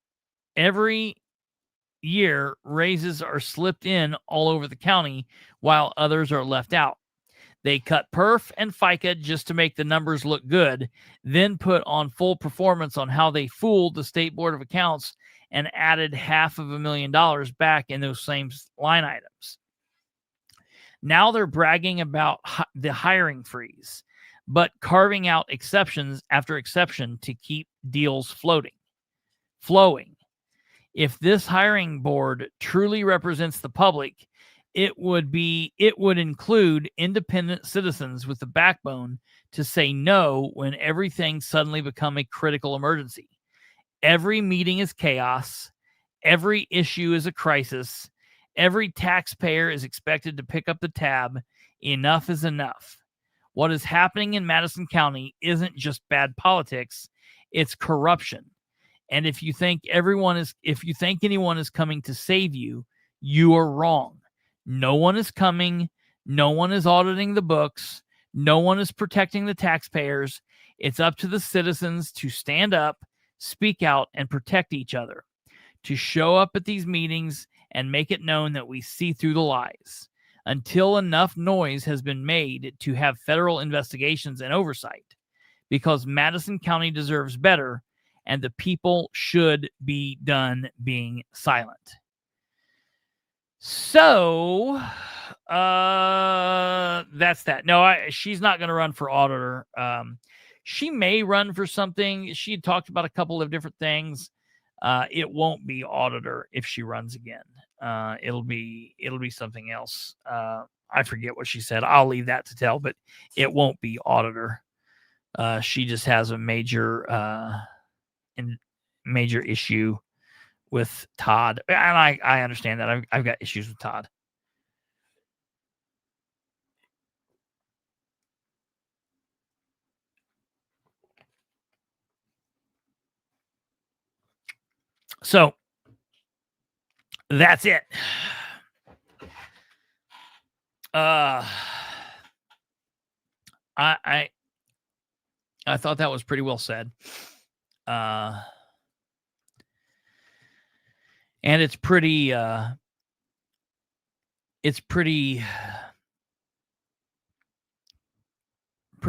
raises are slipped in all over the county while others are left out. They cut perf and FICA just to make the numbers look good, then put on full performance on how they fooled the State Board of Accounts and added $500,000 back in those same line items. Now they're bragging about the hiring freeze, but carving out exceptions after exception to keep deals flowing. If this hiring board truly represents the public, it would include independent citizens with the backbone to say no when everything suddenly become a critical emergency. Every meeting is chaos. Every issue is a crisis. Every taxpayer is expected to pick up the tab. Enough is enough. What is happening in Madison County isn't just bad politics, it's corruption. And if you think anyone is coming to save you, you are wrong. No one is coming. No one is auditing the books. No one is protecting the taxpayers. It's up to the citizens to stand up, speak out, and protect each other, to show up at these meetings and make it known that we see through the lies. Until enough noise has been made to have federal investigations and oversight, because Madison County deserves better, and the people should be done being silent. So, that's that. No, she's not going to run for auditor. She may run for something. She had talked about a couple of different things. It won't be auditor if she runs again. It'll be something else. I forget what she said. I'll leave that to tell, but it won't be auditor. She just has a major issue with Todd. And I understand that. I've got issues with Todd. So that's it. I thought that was pretty well said. And it's pretty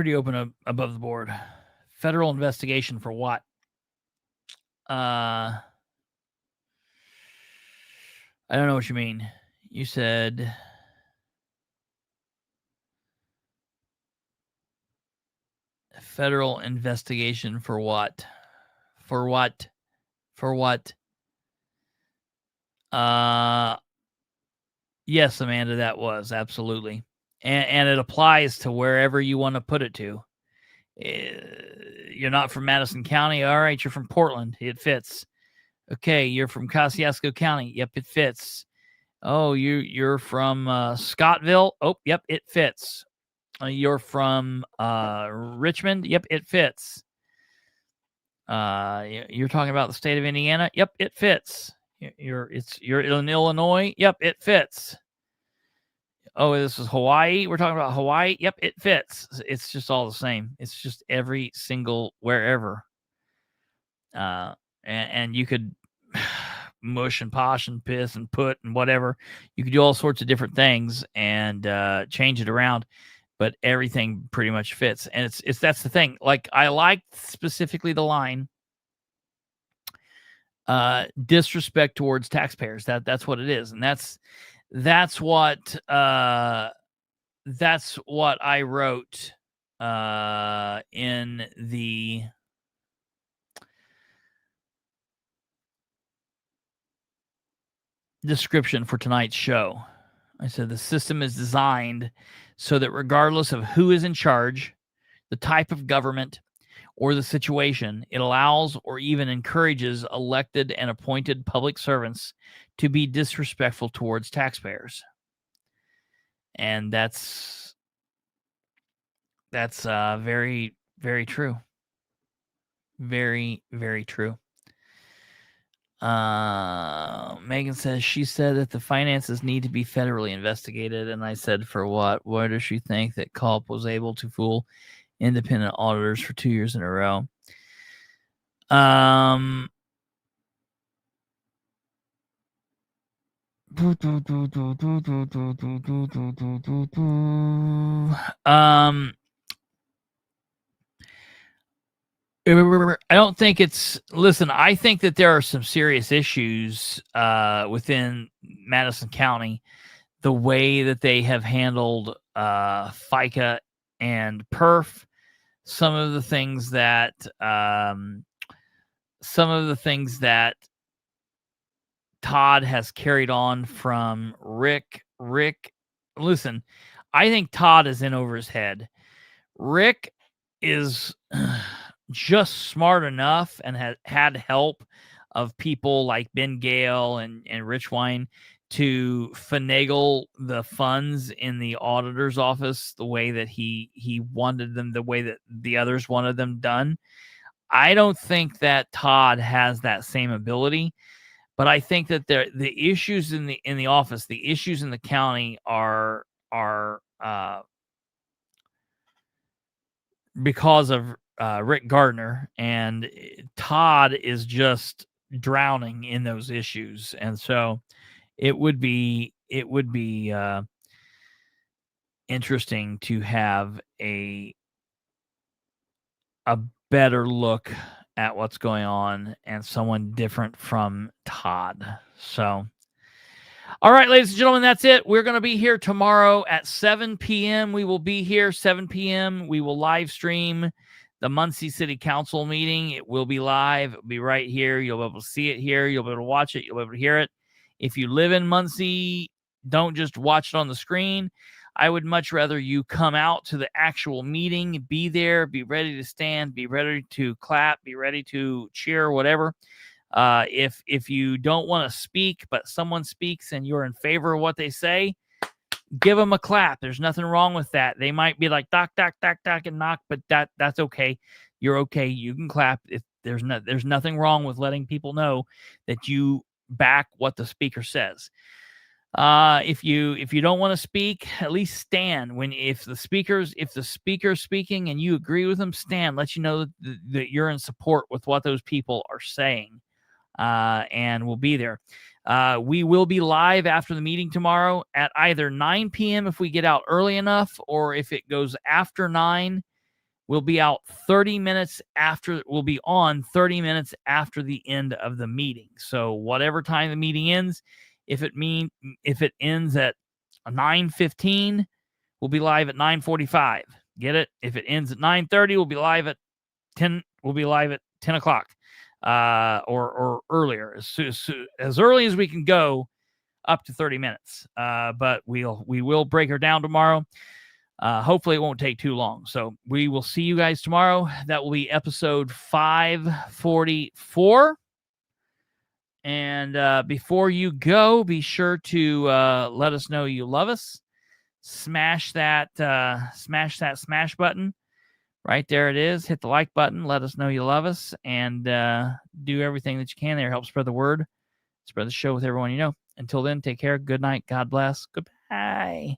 open above the board. Federal investigation for what? I don't know what you mean. You said federal investigation for what? For what? For what? Yes, Amanda, that was absolutely. And it applies to wherever you want to put it to. You're not from Madison County. All right, you're from Portland. It fits. Okay, you're from Kosciuszko County. Yep, it fits. Oh, you're from Scottville. Oh, yep, it fits. You're from Richmond. Yep, it fits. You're talking about the state of Indiana. Yep, it fits. You're in Illinois. Yep, it fits. Oh, this is Hawaii. We're talking about Hawaii. Yep, it fits. It's just all the same. It's just every single wherever. And you could mush and posh and piss and put and whatever. You could do all sorts of different things and change it around. but everything pretty much fits. And that's the thing. Like, I like specifically the line, disrespect towards taxpayers. That's what it is. And that's what I wrote in the description for tonight's show. I said the system is designed so that regardless of who is in charge, the type of government, or the situation, it allows or even encourages elected and appointed public servants to be disrespectful towards taxpayers. And that's very, very true. Very, very true. Megan says she said that the finances need to be federally investigated, and I said, for what? Why does she think that Culp was able to fool independent auditors for 2 years in a row? I don't think it's, listen, I think that there are some serious issues within Madison County, the way that they have handled FICA and PERF, some of the things that Todd has carried on from Rick. Listen, I think Todd is in over his head. Rick is just smart enough and had help of people like Ben Gale and Rich Wine to finagle the funds in the auditor's office the way that he wanted them, the way that the others wanted them done. I don't think that Todd has that same ability, but I think that the issues in the office, the issues in the county are because of Rick Gardner, and Todd is just drowning in those issues. And so it would be interesting to have a better look at what's going on and someone different from Todd. So, all right, ladies and gentlemen, that's it. We're going to be here tomorrow at 7 p.m. We will be here 7 p.m. We will live stream the Muncie City Council meeting. It will be live. It'll be right here. You'll be able to see it here. You'll be able to watch it. You'll be able to hear it. If you live in Muncie, don't just watch it on the screen. I would much rather you come out to the actual meeting, be there, be ready to stand, be ready to clap, be ready to cheer, whatever. If you don't want to speak, but someone speaks and you're in favor of what they say, give them a clap. There's nothing wrong with that. They might be like, doc, doc, doc, doc, and knock, but that's okay. You're okay. You can clap. If there's nothing wrong with letting people know that you back what the speaker says. If you don't want to speak, at least stand. If the speaker's speaking and you agree with them, stand. Let you know that you're in support with what those people are saying. And we'll be there. We will be live after the meeting tomorrow at either 9 p.m. if we get out early enough, or if it goes after 9, we'll be out 30 minutes after. We'll be on 30 minutes after the end of the meeting. So whatever time the meeting ends, if it ends at 9:15, we'll be live at 9:45. Get it? If it ends at 9:30, we'll be live at 10. We'll be live at 10 o'clock. Or earlier, as early as we can go, up to 30 minutes. But we will break her down tomorrow. Hopefully it won't take too long. So we will see you guys tomorrow. That will be episode 544. And before you go, be sure to let us know you love us. Smash that smash button. Right there it is. Hit the like button. Let us know you love us, and do everything that you can there. Help spread the word. Spread the show with everyone you know. Until then, take care. Good night. God bless. Goodbye.